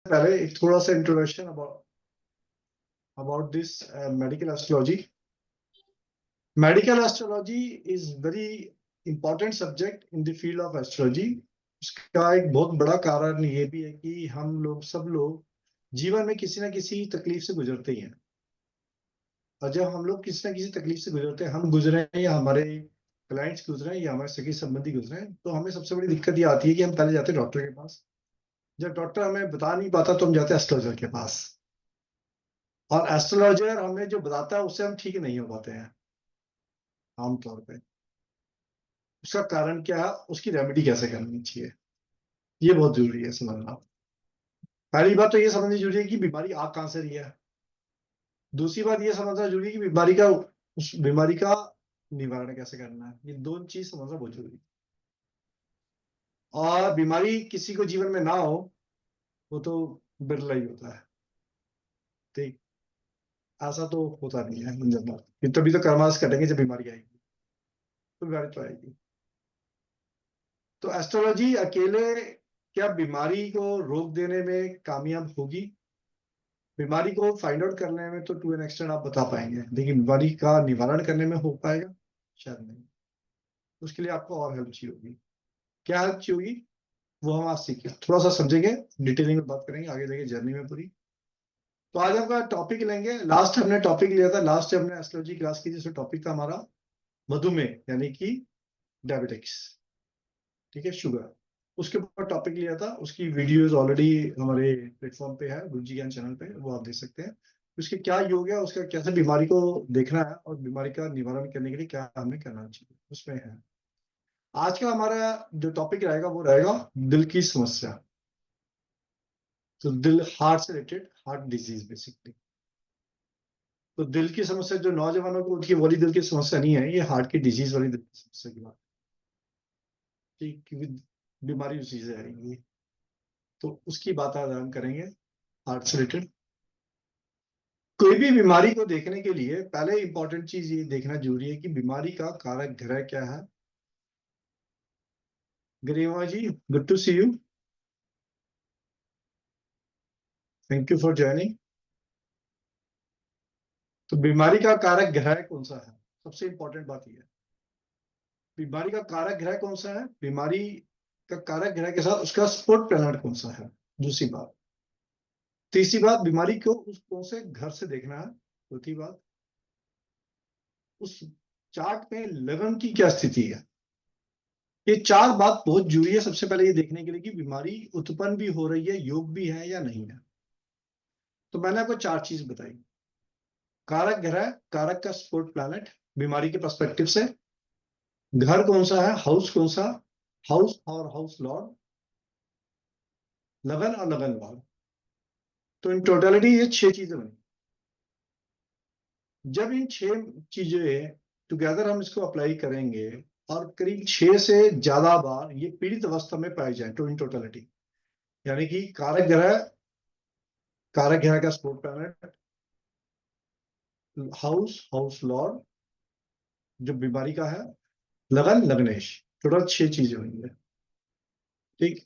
पहले एक थोड़ा सा introduction about this medical astrology. Medical astrology is very important subject in the field of astrology. उसका एक बहुत बड़ा कारण ये भी है कि हम लोग सब लोग जीवन में किसी ना किसी तकलीफ से गुजरते ही हैं, और जब हम लोग किसी ना किसी तकलीफ से गुजरते हैं, हम गुजरे हैं या हमारे क्लाइंट्स गुजरे हैं या हमारे सगे संबंधी गुजरे हैं, तो हमें सबसे बड़ी दिक्कत ये आती है कि हम पहले जाते हैं डॉक्टर के पास। जब डॉक्टर हमें बता नहीं पाता तो हम जाते हैं एस्ट्रोलॉजर के पास, और एस्ट्रोलॉजर हमें जो बताता है उससे हम ठीक नहीं हो पाते हैं आमतौर पे। उसका कारण क्या है, उसकी रेमेडी कैसे करनी चाहिए, ये बहुत जरूरी है समझना। पहली बात तो ये समझनी जरूरी है कि बीमारी आ कहां से रही है। दूसरी बात ये समझना जरूरी है कि उस बीमारी का निवारण कैसे करना है। ये दोनों चीज समझना बहुत जरूरी है। और बीमारी किसी को जीवन में ना हो वो तो बिरला ही होता है, ठीक। ऐसा तो होता नहीं है इन जनरल। तभी तो कर्मास कटेंगे जब बीमारी आएगी, तो बीमारी तो आएगी। तो एस्ट्रोलॉजी अकेले क्या बीमारी को रोक देने में कामयाब होगी? बीमारी को फाइंड आउट करने में तो टू एन एक्सटेंट आप बता पाएंगे, लेकिन बीमारी का निवारण करने में हो पाएगा? शायद नहीं। उसके लिए आपको और हेल्प चाहिए होगी। क्या हेल्प चाहिए होगी वो हम आज सीखें, थोड़ा सा समझेंगे, डिटेलिंग में बात करेंगे आगे जाके जर्नी में पूरी। तो आज आपका टॉपिक लेंगे, लास्ट हमने टॉपिक लिया था, लास्ट हमने एस्ट्रोलॉजी क्लास की थी, उसमें टॉपिक था हमारा मधुमेह यानी कि डायबिटिक्स, ठीक है, शुगर। उसके ऊपर टॉपिक लिया था, उसकी वीडियोस ऑलरेडी हमारे प्लेटफॉर्म पे है, गुरुजी ज्ञान चैनल पे, वो आप देख सकते हैं। उसके क्या योग है, उसका कैसे बीमारी को देखना है और बीमारी का निवारण करने के लिए क्या हमें करना चाहिए, उसमें है। आज का हमारा जो टॉपिक रहेगा वो रहेगा दिल की समस्या। तो दिल, हार्ट से रिलेटेड, हार्ट डिजीज बेसिकली। तो दिल की समस्या जो नौजवानों को उनकी वाली दिल की समस्या नहीं है, ये हार्ट की डिजीज वाली दिल की समस्या की बात, ठीक, क्योंकि बीमारी उसी से आएगी। तो उसकी बात आज हम करेंगे, हार्ट से रिलेटेड। कोई भी बीमारी को देखने के लिए पहले इंपॉर्टेंट चीज ये देखना जरूरी है कि बीमारी का कारक ग्रह क्या है। Garima ji, good to see you, thank you for joining. तो बीमारी का कारक ग्रह कौन सा है, सबसे इंपॉर्टेंट बात यह है। बीमारी का कारक ग्रह कौन सा है, बीमारी का कारक ग्रह के साथ उसका सपोर्ट प्लैनेट कौन सा है, दूसरी बात। तीसरी बात, बीमारी को उस कौन से घर से देखना है, चौथी बात, उस चार्ट में लगन की क्या स्थिति है। ये चार बात बहुत जरूरी है सबसे पहले ये देखने के लिए कि बीमारी उत्पन्न भी हो रही है, योग भी है या नहीं है। तो मैंने आपको चार चीज बताई। कारक ग्रह, कारक का सपोर्ट प्लैनेट बीमारी के पर्सपेक्टिव से, घर कौन सा है, हाउस कौन सा, हाउस और हाउस लॉर्ड, लगन और लगन लॉर्ड। तो इन टोटलिटी ये छह चीजें बनी। जब इन छह चीजें टुगेदर हम इसको अप्लाई करेंगे और करीब 6 से ज्यादा बार ये पीड़ित अवस्था में पाई जाए, तो इन टोटलिटी यानी कि कारक ग्रह का support planet, house, house Lord जो बीमारी का है, लगन, लग्नेश, टोटल 6 चीजें हुई है, ठीक।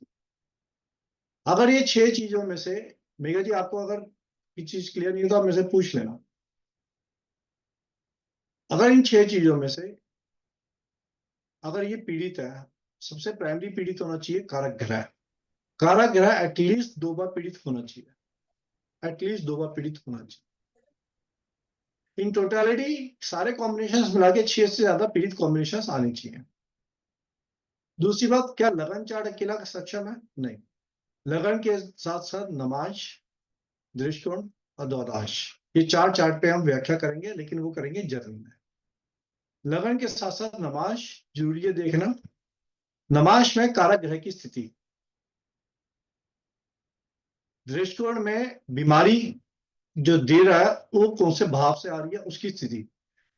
अगर ये 6 चीजों में से, मेघा जी आपको अगर ये चीज क्लियर नहीं हो तो आप मेरे से पूछ लेना। अगर इन 6 चीजों में से अगर ये पीड़ित है, सबसे प्राइमरी पीड़ित होना चाहिए कारक ग्रह। कारक ग्रह एटलीस्ट 2 बार पीड़ित होना चाहिए, एटलीस्ट 2 बार पीड़ित होना चाहिए। इन टोटलिटी सारे कॉम्बिनेशन मिला के 6 से ज्यादा पीड़ित कॉम्बिनेशन आने चाहिए। दूसरी बात, क्या लगन चार्ट अकेला सक्षम है? नहीं, लगन के साथ साथ नमाज, दृष्टिकोण और द्वादश, ये 4 चार्ट पे हम व्याख्या करेंगे, लेकिन वो करेंगे जर्नी में। लगन के साथ साथ नमाज जरूरी है देखना। नमाज में कारक ग्रह की स्थिति, दृष्टिकोण में बीमारी जो दे रहा है वो कौन से भाव से आ रही है उसकी स्थिति।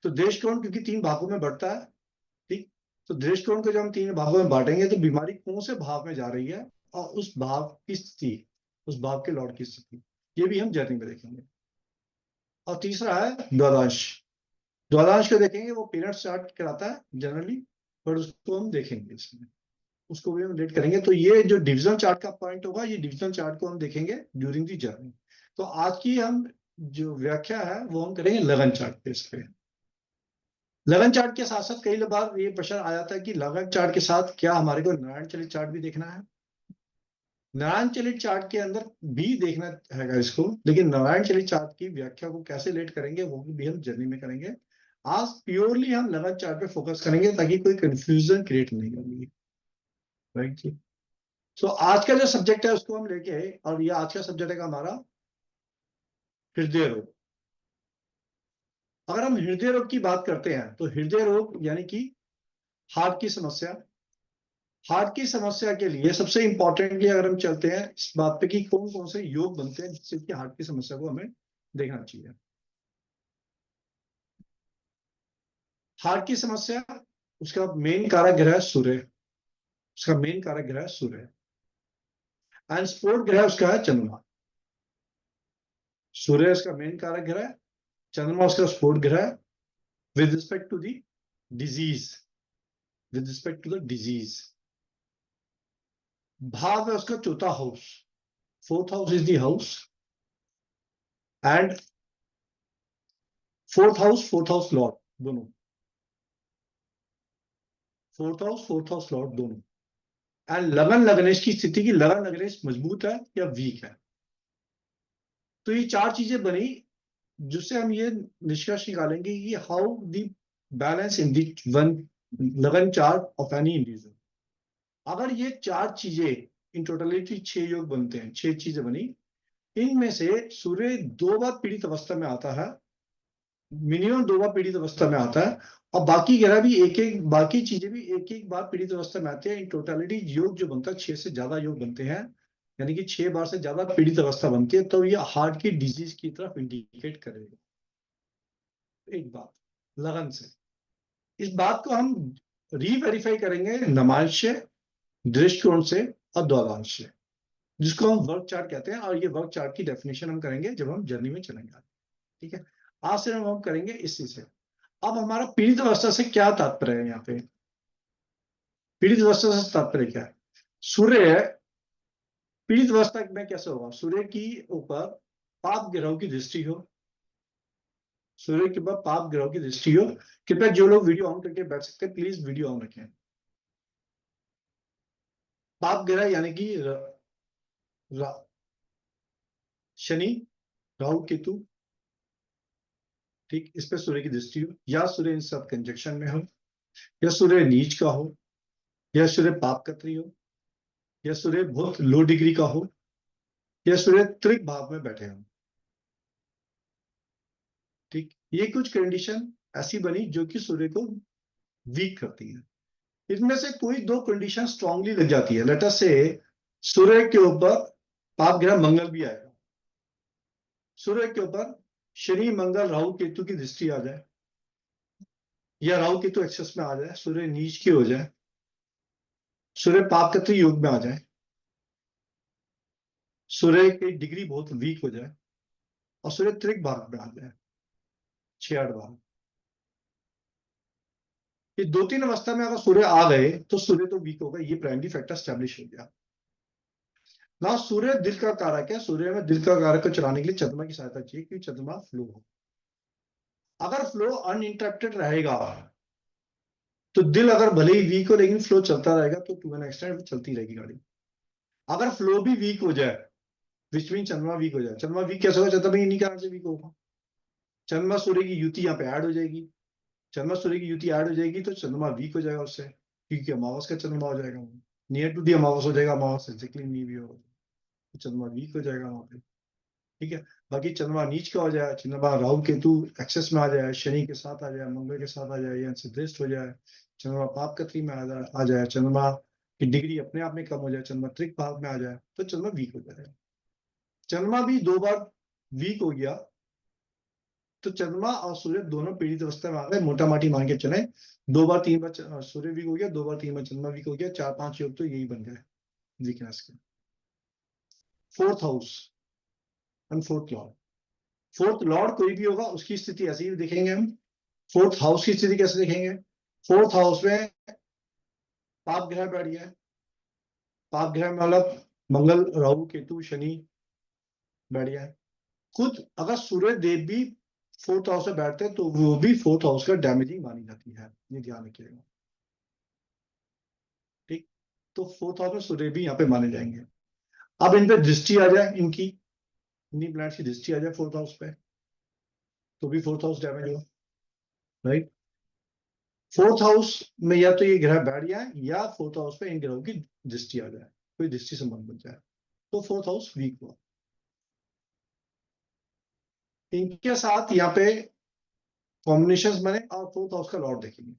तो दृष्टिकोण क्योंकि 3 भागों में बढ़ता है, ठीक। तो दृष्टिकोण को जब हम 3 भागों में बांटेंगे तो बीमारी कौन से भाव में जा रही है और उस भाव की स्थिति, उस भाव के लॉर्ड की स्थिति, ये भी हम जर्नी में देखेंगे। और तीसरा है द्वादश। द्वादश को देखेंगे, वो पीरियड चार्ट कराता है जनरली, पर उसको हम देखेंगे इसमें। उसको भी हम रिलेट करेंगे। तो ये जो डिविजनल चार्ट का पॉइंट होगा, ये डिविजनल चार्ट को हम देखेंगे ड्यूरिंग दी जर्नी। तो आज की हम जो व्याख्या है वो हम करेंगे लगन चार्ट पे। इस पे लगन चार्ट के साथ साथ कई बार ये प्रश्न आ जाता है कि लगन चार्ट के साथ क्या हमारे को नारायण चलित चार्ट भी देखना है। नारायण चलित चार्ट के अंदर भी देखना है इसको, लेकिन नारायण चलित चार्ट की व्याख्या को कैसे लेट करेंगे वो भी हम जर्नी में करेंगे। आज प्योरली हम लगन चार्ट पे फोकस करेंगे ताकि कोई कंफ्यूजन क्रिएट नहीं होगी। राइट जी। सो आज का जो सब्जेक्ट है उसको हम लेके आए, और ये आज का सब्जेक्ट है हमारा हृदय रोग। अगर हम हृदय रोग की बात करते हैं तो हृदय रोग यानी कि हार्ट की समस्या। हार्ट की समस्या के लिए सबसे इंपॉर्टेंटली अगर हम चलते हैं इस बात पे कि कौन कौन से योग बनते हैं जिससे कि हार्ट की समस्या को हमें देखना चाहिए। हार्ट की समस्या, उसका मेन कारक ग्रह सूर्य। उसका मेन कारक ग्रह सूर्य एंड स्पोर्ट ग्रह उसका है चंद्रमा। सूर्य उसका मेन कारक ग्रह, चंद्रमा उसका स्पोर्ट ग्रह। With respect to the disease, with respect to the disease, भाव है उसका चौथा house. Fourth house is the house and fourth house lord दोनों। फोर्थ हाउस लॉर्ड दोनों। एंड लगन लगनेश की स्थिति की, लगन लगनेश मजबूत है या वीक है। तो ये चार चीजें बनी जिससे हम ये निष्कर्ष निकालेंगे कि how the balance in the one लगन चार्ट ऑफ एनी इंडिविजुअल। अगर ये चार चीजें इन टोटलिटी 6 योग बनते हैं, 6 चीजें बनी, इनमें से सूर्य 2 बार पीड़ित अवस्था में आता है, मिनिमम 2 बार पीड़ित अवस्था में आता है, और बाकी ग्रह भी एक एक, बाकी चीजें भी एक एक बार पीड़ित अवस्था में आती है। इन टोटलिटी योग जो बनता है 6 से ज्यादा योग बनते हैं, यानी कि 6 बार से ज्यादा पीड़ित अवस्था बनती है, तो ये हार्ट की डिजीज की तरफ इंडिकेट करेगा। एक बात लगन से, इस बात को हम रीवेरीफाई करेंगे नमांश से, दृष्टिकोण से और द्वादश से, जिसको हम वर्क चार्ट कहते हैं। और ये वर्क चार्ट की डेफिनेशन हम करेंगे जब हम जर्नी में चलेंगे। ठीक है, आज से हम करेंगे इसी से। अब हमारा पीड़ित अवस्था से क्या तात्पर्य है? यहाँ पे पीड़ित अवस्था से तात्पर्य क्या है? सूर्य पीड़ित अवस्था में कैसे होगा? सूर्य की ऊपर पाप ग्रहों की दृष्टि हो, सूर्य के ऊपर पाप ग्रहों की दृष्टि हो। कृपया जो लोग वीडियो ऑन करके बैठ सकते हैं प्लीज वीडियो ऑन रखें। पाप ग्रह यानी कि शनि, राहु, केतु, ठीक, इस पे सूर्य की दृष्टि हो, या सूर्य इन सब कंजक्शन में हो, या सूर्य नीच का हो, या सूर्य पाप कत्री हो, या सूर्य बहुत लो डिग्री का हो, या सूर्य त्रिक भाव में बैठे हो। ठीक, ये कुछ कंडीशन ऐसी बनी जो कि सूर्य को वीक करती है। इनमें से कोई 2 कंडीशन स्ट्रांगली लग जाती है। लेट अस से सूर्य के ऊपर पाप ग्रह मंगल भी आएगा, सूर्य के ऊपर शनि, मंगल, राहु, केतु की दृष्टि आ जाए, या राहु केतु एक्सेस में आ जाए, सूर्य नीच की हो जाए, सूर्य पापकत्री योग में आ जाए, सूर्य की डिग्री बहुत वीक हो जाए, और सूर्य त्रिक भाव में आ जाए, 6-8 भाव। ये 2-3 अवस्था में अगर सूर्य आ गए तो सूर्य तो वीक होगा, ये प्राइमरी फैक्टर स्टैब्लिश हो गया ना। सूर्य दिल का कारक है, सूर्य में दिल का कारक को चलाने के लिए चंद्रमा की सहायता चाहिए क्योंकि चंद्रमा फ्लो हो। अगर फ्लो अनइंटरप्टेड रहेगा तो दिल अगर भले ही वीक हो लेकिन फ्लो चलता रहेगा, तो टू एन एक्सटेंट चलती रहेगी गाड़ी। अगर फ्लो भी वीक हो जाए, विच मीन चंद्रमा वीक हो जाए, चंद्रमा वीक कैसे होगा? चंद्रमा इन्हीं कारण से वीक होगा। चंद्रमा सूर्य की युति यहाँ पे ऐड हो जाएगी, चंद्रमा सूर्य की युति ऐड हो जाएगी तो चंद्रमा वीक हो जाएगा उससे, क्योंकि अमावस का चंद्रमा हो जाएगा, नियर टू दी अमावस हो जाएगा, अमावस एक्जेक्टली नहीं भी होगा तो चंद्रमा वीक हो जाएगा वहां पे। ठीक है, बाकी चंद्रमा नीच का हो जाए, चंद्रमा राहु केतु एक्सेस में आ जाए, शनि के साथ आ जाए, मंगल के साथ आ जाए, या सिद्धेष्ट हो जाए, चंद्रमा पाप कत्री में आ जाए, चंद्रमा की डिग्री अपने आप में कम हो जाए, चंद्रमा त्रिक भाव में आ जाए, तो चंद्रमा वीक हो जाएगा। चंद्रमा भी 2 बार वीक हो गया तो चंद्रमा और सूर्य दोनों पीड़ित अवस्था में आ गए। मोटा माटी मान के चले, 2 बार 3 बार सूर्य वीक हो गया, 2 बार 3 बार चंद्रमा वीक हो गया, 4-5 योग तो यही बन गए वीकनेस के। Fourth house and fourth Lord, fourth Lord कोई भी होगा उसकी स्थिति ऐसी ही देखेंगे हम। फोर्थ हाउस की स्थिति कैसे देखेंगे? फोर्थ हाउस में पाप ग्रह बैठ गया है, पाप ग्रह में मतलब मंगल, राहु, केतु, शनि बैठ गया है। खुद अगर सूर्य देव भी 4th हाउस में बैठते हैं तो वो भी 4th हाउस का डैमेजिंग मानी जाती है, ये ध्यान रखिएगा। ठीक, तो 4th हाउस में सूर्य भी यहाँ पे माने जाएंगे। अब इन पे दृष्टि आ जाए, इनकी इन्हीं प्लैनेट्स की दृष्टि आ जाए 4th हाउस पे तो भी 4th हाउस डैमेज हो, राइट। 4th हाउस में या तो ये ग्रह बैठ जाए या 4th हाउस पे इन ग्रहों की दृष्टि आ जाए, कोई दृष्टि संबंध बन जाए तो 4th हाउस वीक हुआ। इनके साथ यहाँ पे कॉम्बिनेशंस बने और 4th हाउस का लॉर्ड देखेंगे।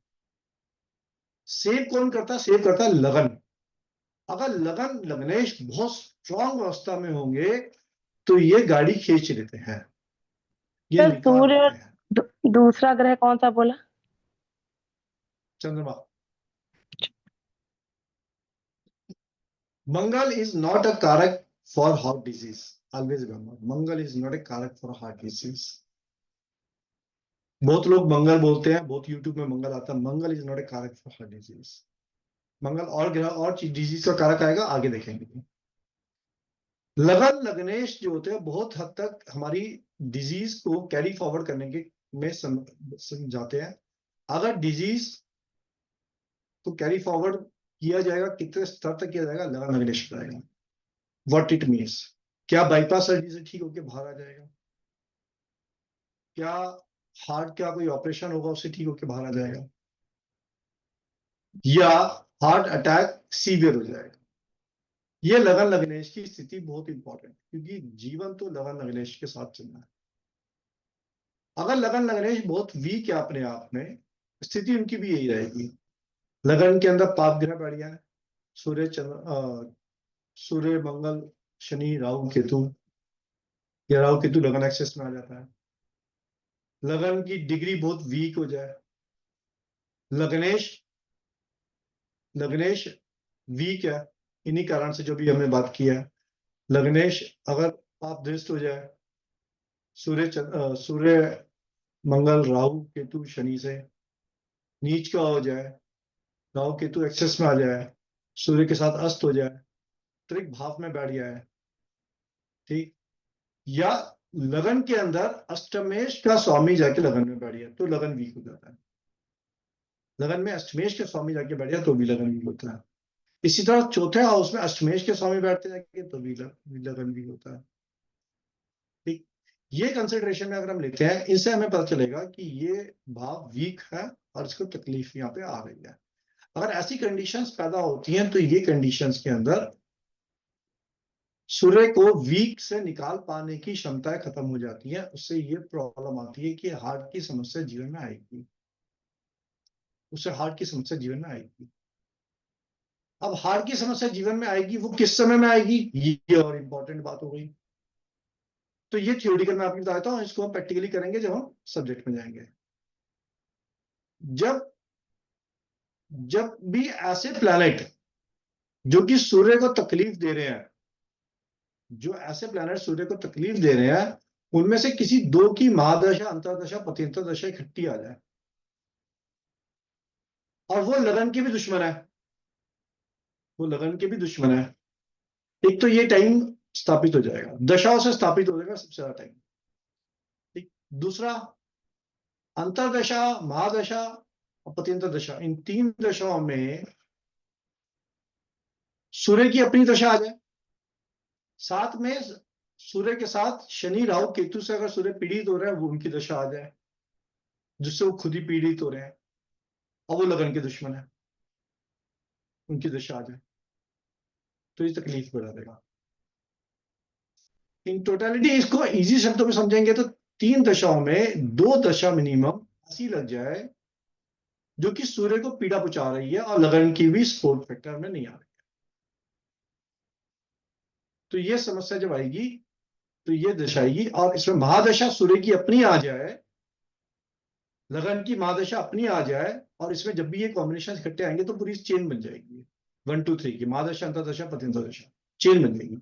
सेव कौन करता है? सेव करता है लगन। अगर लगन लग्नेश बहुत स्ट्रांग अवस्था में होंगे तो ये गाड़ी खींच लेते हैं, ये सर निकाल सूर्य लेते और हैं। दूसरा ग्रह कौन सा बोला? चंद्रमा। मंगल इज नॉट अ कारक for heart disease, always remember, Mangal is not a कारक फॉर हार्ट डिजीज। बहुत लोग मंगल बोलते हैं, बहुत यूट्यूब में मंगल आता है, मंगल इज नॉट ए कारक फॉर हार्ट डिजीज। मंगल और ग्रह और डिजीज का कारक आएगा, आगे देखेंगे। लगन लग्नेश जो होते हैं बहुत हद तक हमारी डिजीज को कैरी फॉरवर्ड करने के में समझाते हैं। अगर डिजीज को कैरी फॉरवर्ड किया जाएगा, कितने स्तर तक किया जाएगा, लगन लग्नेश कराएगा। व्हाट इट मीन्स, क्या बाईपास सर्जरी से ठीक होकर बाहर आ जाएगा? क्या हार्ट का कोई ऑपरेशन होगा उससे ठीक होकर बाहर आ जाएगा? या हार्ट अटैक सीवियर हो जाएगा? ये लगन लग्नेश की स्थिति बहुत इंपॉर्टेंट, क्योंकि जीवन तो लगन लग्नेश के साथ चलना है। अगर लगन लग्नेश बहुत वीक है अपने आप में, स्थिति उनकी भी यही रहेगी। लगन के अंदर पाप ग्रह बढ़ गया है, सूर्य चंद्र, सूर्य मंगल शनि राहु केतु, या राहु केतु लगन एक्सेस में आ जाता है। लगन की डिग्री बहुत वीक हो जाए, लग्नेश लग्नेश वीक है, इन्हीं कारण से जो भी हमने बात किया है। लग्नेश अगर पाप दृष्ट हो जाए, सूर्य मंगल राहु केतु शनि से नीच का हो जाए, राहु केतु एक्सेस में आ जाए, सूर्य के साथ अस्त हो जाए, त्रिक भाव में बैठ जाए, ठीक, या लगन के अंदर अष्टमेश का स्वामी जाके लगन में बैठ जाए तो लगन वीक हो जाता है। लगन में अष्टमेश के स्वामी जाके बैठ जाए तो भी लगन वीक होता है। इसी तरह चौथे हाउस में अष्टमेश के स्वामी बैठते जाके तो भी लगन वीक होता है। ठीक, ये कंसिडरेशन में अगर हम लेते हैं, इससे हमें पता चलेगा कि ये भाव वीक है और इसको तकलीफ यहाँ पे आ रही है। अगर ऐसी कंडीशंस पैदा होती हैं तो ये कंडीशंस के अंदर सूर्य को वीक से निकाल पाने की क्षमताएं खत्म हो जाती है, उससे ये प्रॉब्लम आती है कि हार्ट की समस्या जीवन में आएगी, उससे हार्ट की समस्या जीवन में आएगी। अब हार्ट की समस्या जीवन में आएगी, वो किस समय में आएगी, ये और इंपॉर्टेंट बात हो गई। तो ये थियोरिटिकल मैं आपको बताता हूँ, इसको हम प्रैक्टिकली करेंगे जब हम सब्जेक्ट में जाएंगे। जब जब भी ऐसे प्लैनेट जो कि सूर्य को तकलीफ दे रहे हैं, जो ऐसे प्लैनेट सूर्य को तकलीफ दे रहे हैं, उनमें से किसी दो की महादशा अंतरदशा पतिंतर दशा इकट्ठी आ जाए और वो लगन के भी दुश्मन है, वो लगन के भी दुश्मन है, एक तो ये टाइम स्थापित हो जाएगा, दशाओं से स्थापित हो जाएगा सबसे ज्यादा टाइम। ठीक, दूसरा अंतरदशा महादशा और पतिंतर दशा, इन तीन दशाओं में सूर्य की अपनी दशा आ जाए, साथ में सूर्य के साथ शनि राहु केतु से अगर सूर्य पीड़ित हो रहा है वो उनकी दशा आ जाए, जिससे वो खुद ही पीड़ित हो रहे हैं और वो लगन के दुश्मन है, उनकी दशा आ जाए तो ये तकलीफ बढ़ा देगा। इन टोटलिटी इसको इजी शब्दों में समझेंगे तो तीन दशाओं में दो दशा मिनिमम ऐसी लग जाए जो कि सूर्य को पीड़ा पहुंचा रही है और लगन की भी सपोर्ट फैक्टर में नहीं आ रही। तो ये समस्या जब आएगी तो ये दशा आएगी, और इसमें महादशा सूर्य की अपनी आ जाए, लगन की महादशा अपनी आ जाए, और इसमें जब भी ये कॉम्बिनेशन इकट्ठे आएंगे तो पूरी चेन बन जाएगी 1 2 3 की, महादशा अंतरदशा पतिंतर दशा चेन बन जाएगी।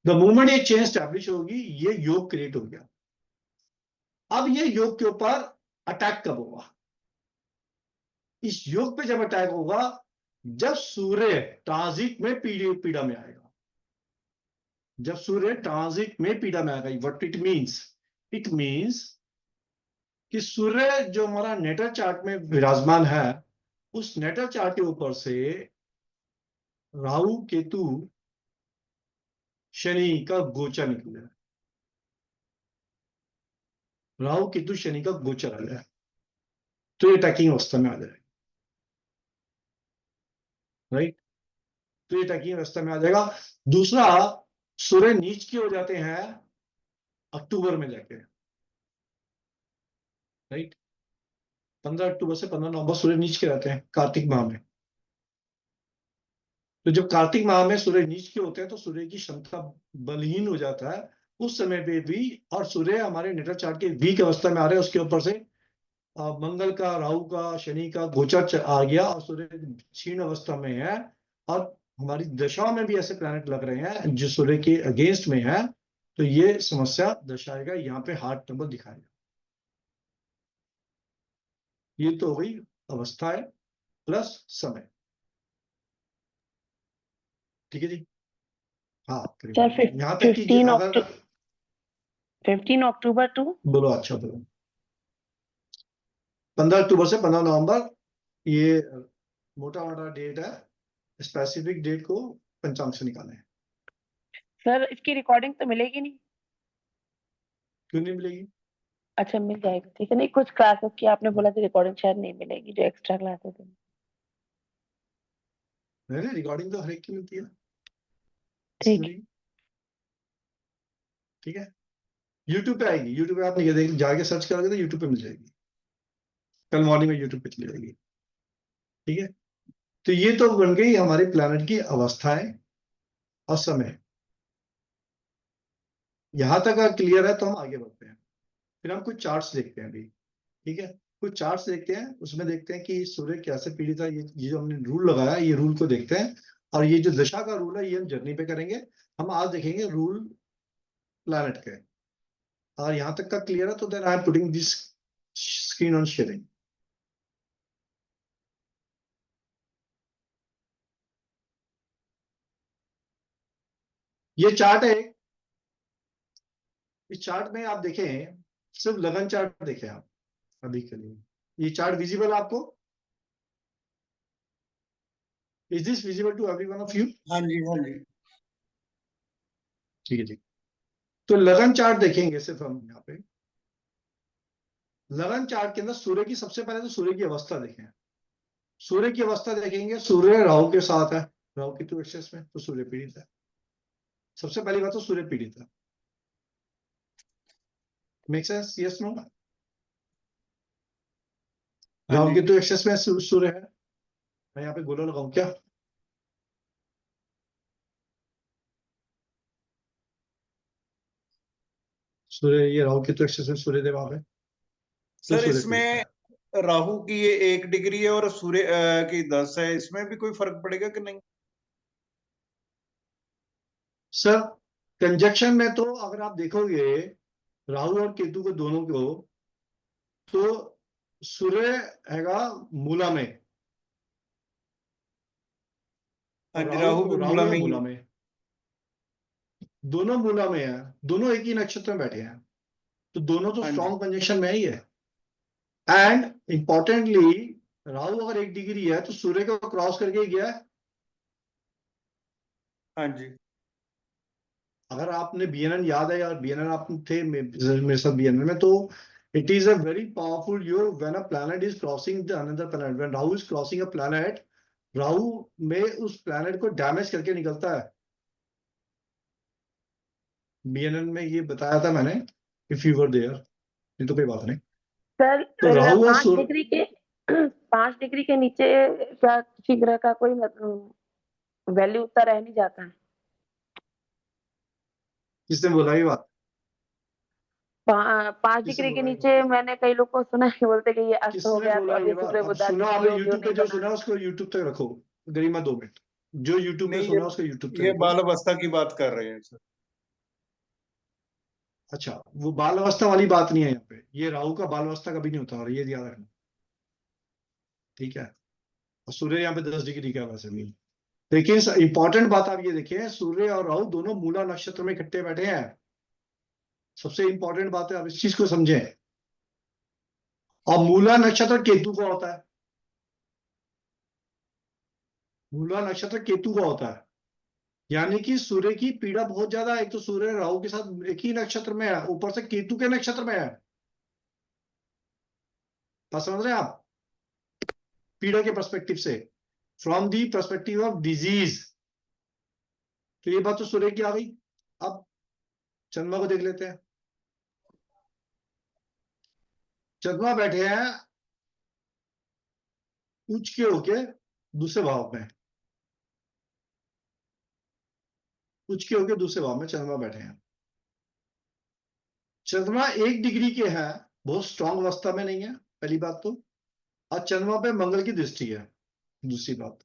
द मोमेंट ये चेन स्टैब्लिश होगी, ये योग क्रिएट हो गया। अब ये योग के ऊपर अटैक कब होगा? इस योग पे जब अटैक होगा जब सूर्य ट्रांजिट में पीड़ा में आएगा, जब सूर्य ट्रांजिट में पीड़ा में आएगा, व्हाट इट मीन्स कि सूर्य जो हमारा नेटल चार्ट में विराजमान है, उस नेटल चार्ट के ऊपर से राहु केतु शनि का गोचर निकल है, राहु केतु शनि का गोचर आ जाए तो ये टैकिंग अवस्था में आ जाएगा, राइट। तो ये टैकिंग अवस्था में आ जाएगा। दूसरा, सूर्य नीच के हो जाते हैं अक्टूबर में जाके, राइट। 15 अक्टूबर से 15 नवंबर सूर्य नीच के रहते हैं कार्तिक माह में। तो जब कार्तिक माह में सूर्य नीच के होते हैं तो सूर्य की क्षमता बलहीन हो जाता है उस समय पे भी, और सूर्य हमारे नेटल चार्ट के वीक अवस्था में आ रहे हैं, उसके ऊपर से मंगल का, राहु का, शनि का गोचर आ गया और सूर्य क्षीण अवस्था में है, और हमारी दशाओं में भी ऐसे प्लैनेट लग रहे हैं जो सूर्य के अगेंस्ट में है, तो ये समस्या दर्शाएगा, यहाँ पे हार्ट नंबर दिखाएगा। ये तो हो गई अवस्थाएं प्लस समय, ठीक है जी। हाँ, सर यहाँ तक कि 15 अक्टूबर टू बोलो, अच्छा बोलो। 15 अक्टूबर से 15 नवंबर, ये मोटा मोटा डेट है, स्पेसिफिक डेट को पंचांग से निकालें। सर इसकी रिकॉर्डिंग तो मिलेगी नहीं? क्यों नहीं मिलेगी? अच्छा मिल जाएगी, ठीक है। नहीं, कुछ क्लासेस की आपने बोला था रिकॉर्डिंग शायद नहीं मिलेगी, जो एक्स्ट्रा क्लासेस है। नहीं, रिकॉर्डिंग तो हर एक की मिलती है, ठीक है। ठीक है। यूट्यूब पे आएगी, यूट्यूब पे आपने ये देख जाके सर्च करोगे तो यूट्यूब पे मिल जाएगी, कल मॉर्निंग में यूट्यूब पे चली जाएगी, ठीक है। तो ये तो बन गई हमारे प्लैनेट की अवस्थाएं और समय। यहां तक अगर क्लियर है तो हम आगे बढ़ते हैं, फिर हम कुछ चार्ट्स देखते हैं अभी, ठीक है। कुछ चार्ट्स देखते हैं, उसमें देखते हैं कि सूर्य कैसे पीड़ित है, ये जो हमने रूल लगाया ये रूल को देखते हैं, और ये जो दशा का रूल है ये हम जर्नी पे करेंगे। हम आज देखेंगे रूल प्लैनेट के, और यहां तक का क्लियर है तो then I am putting this screen on sharing. ये चार्ट है, इस चार्ट में आप देखें, सिर्फ लगन चार्ट देखें आप अभी के लिए। ये चार्ट विजिबल आपको? Is this visible to every one of you? हाँ जी, हाँ जी। ठीक है जी। तो लगन चार्ट देखेंगे सिर्फ हम यहाँ पे। लगन चार्ट के अंदर सूर्य की, सबसे पहले तो सूर्य की अवस्था देखें। सूर्य की अवस्था देखेंगे, सूर्य राहु के साथ है, राहु की तो एक्सेस में, तो सूर्य पीड़ित है। सबसे पहली बात तो सूर्य पीड़ित है। Make sense? Yes no? हाँ राहु जी। की तो एक्सेस में सूर्य है। मैं यहाँ पे गोला लगाऊं क्या? सूर्य, ये राहु की तो एक्सेस में सूर्य देव आप है, तो सर सूर्य पीड़ित इसमें है। राहु की ये 1 डिग्री है और सूर्य की 10 है, इसमें भी कोई फर्क पड़ेगा कि नहीं? सर कंजक्शन में तो अगर आप देखोगे राहु और केतु को दोनों को, तो सूर्य हैगा मूला में हाँ और जी, राहु भी राहु मूला है में ही मूला है। में, दोनों मूला में है, दोनों एक ही नक्षत्र में बैठे हैं, तो दोनों तो हाँ जी, स्ट्रॉन्ग कंजक्शन में ही है। एंड इंपॉर्टेंटली, राहु अगर 1 डिग्री है तो सूर्य को क्रॉस करके ही गया है। हाँ जी। अगर आपने बीएनएन याद है, यार बीएनएन आप थे मेरे साथ बीएनएन में, तो it is a very powerful yoga when a planet is crossing the another planet, when Rahu is crossing a planet, Rahu में उस प्लैनेट को डैमेज करके निकलता है। बीएनएन में ये बताया था मैंने, इफ यू वर देयर, ये तो कोई बात नहीं। सर तो राहु और 5 सूर्य, डिग्री के 5 डिग्री के नीचे क्या किसी ग्रह का कोई वैल्यू उतना रह नहीं जाता है? किसने बोला ये बात? 5 किसने डिग्री के बोला ये बात? नीचे मैंने कई लोग को सुना है, बोलते कि ये अस्त हो किसने गया तो बोला अब ये ये बात? शुक्र अब बुध सुनो, की आपने योग यूट्यूब पे नहीं जो बना सुना है। उसको यूट्यूब तक रखो, गरिमा 2 मिनट। जो यूट्यूब पे नहीं, सुना उसको यूट्यूब तक ये रखो। बाल अवस्था की बात कर रहे हैं सर। अच्छा, वो बाल अवस्था वाली बात नहीं है यहाँ पे, ये राहु का बाल अवस्था कभी नहीं होता, और ये याद रखना, ठीक है। और सूर्य यहाँ पे 10 डिग्री का वैसे भी। लेकिन इंपॉर्टेंट बात आप ये देखिए, सूर्य और राहु दोनों मूला नक्षत्र में इकट्ठे बैठे हैं। सबसे इंपॉर्टेंट बात है, आप इस चीज को समझें। और मूला नक्षत्र केतु का होता है। मूला नक्षत्र केतु का होता है, यानी कि सूर्य की पीड़ा बहुत ज्यादा है। एक तो सूर्य राहु के साथ एक ही नक्षत्र में है, ऊपर से केतु के नक्षत्र में है। बात समझ रहे हैं आप? पीड़ा के पर्सपेक्टिव से, from the perspective of disease. तो ये बात तो सूर्य की आ गई। अब चंद्रमा को देख लेते हैं। चंद्रमा बैठे हैं उच्च के होके दूसरे भाव में। उच्च के होके दूसरे भाव में चंद्रमा बैठे हैं। चंद्रमा 1 डिग्री के हैं, बहुत स्ट्रांग अवस्था में नहीं है, पहली बात तो। और चंद्रमा पे मंगल की दृष्टि है, दूसरी बात।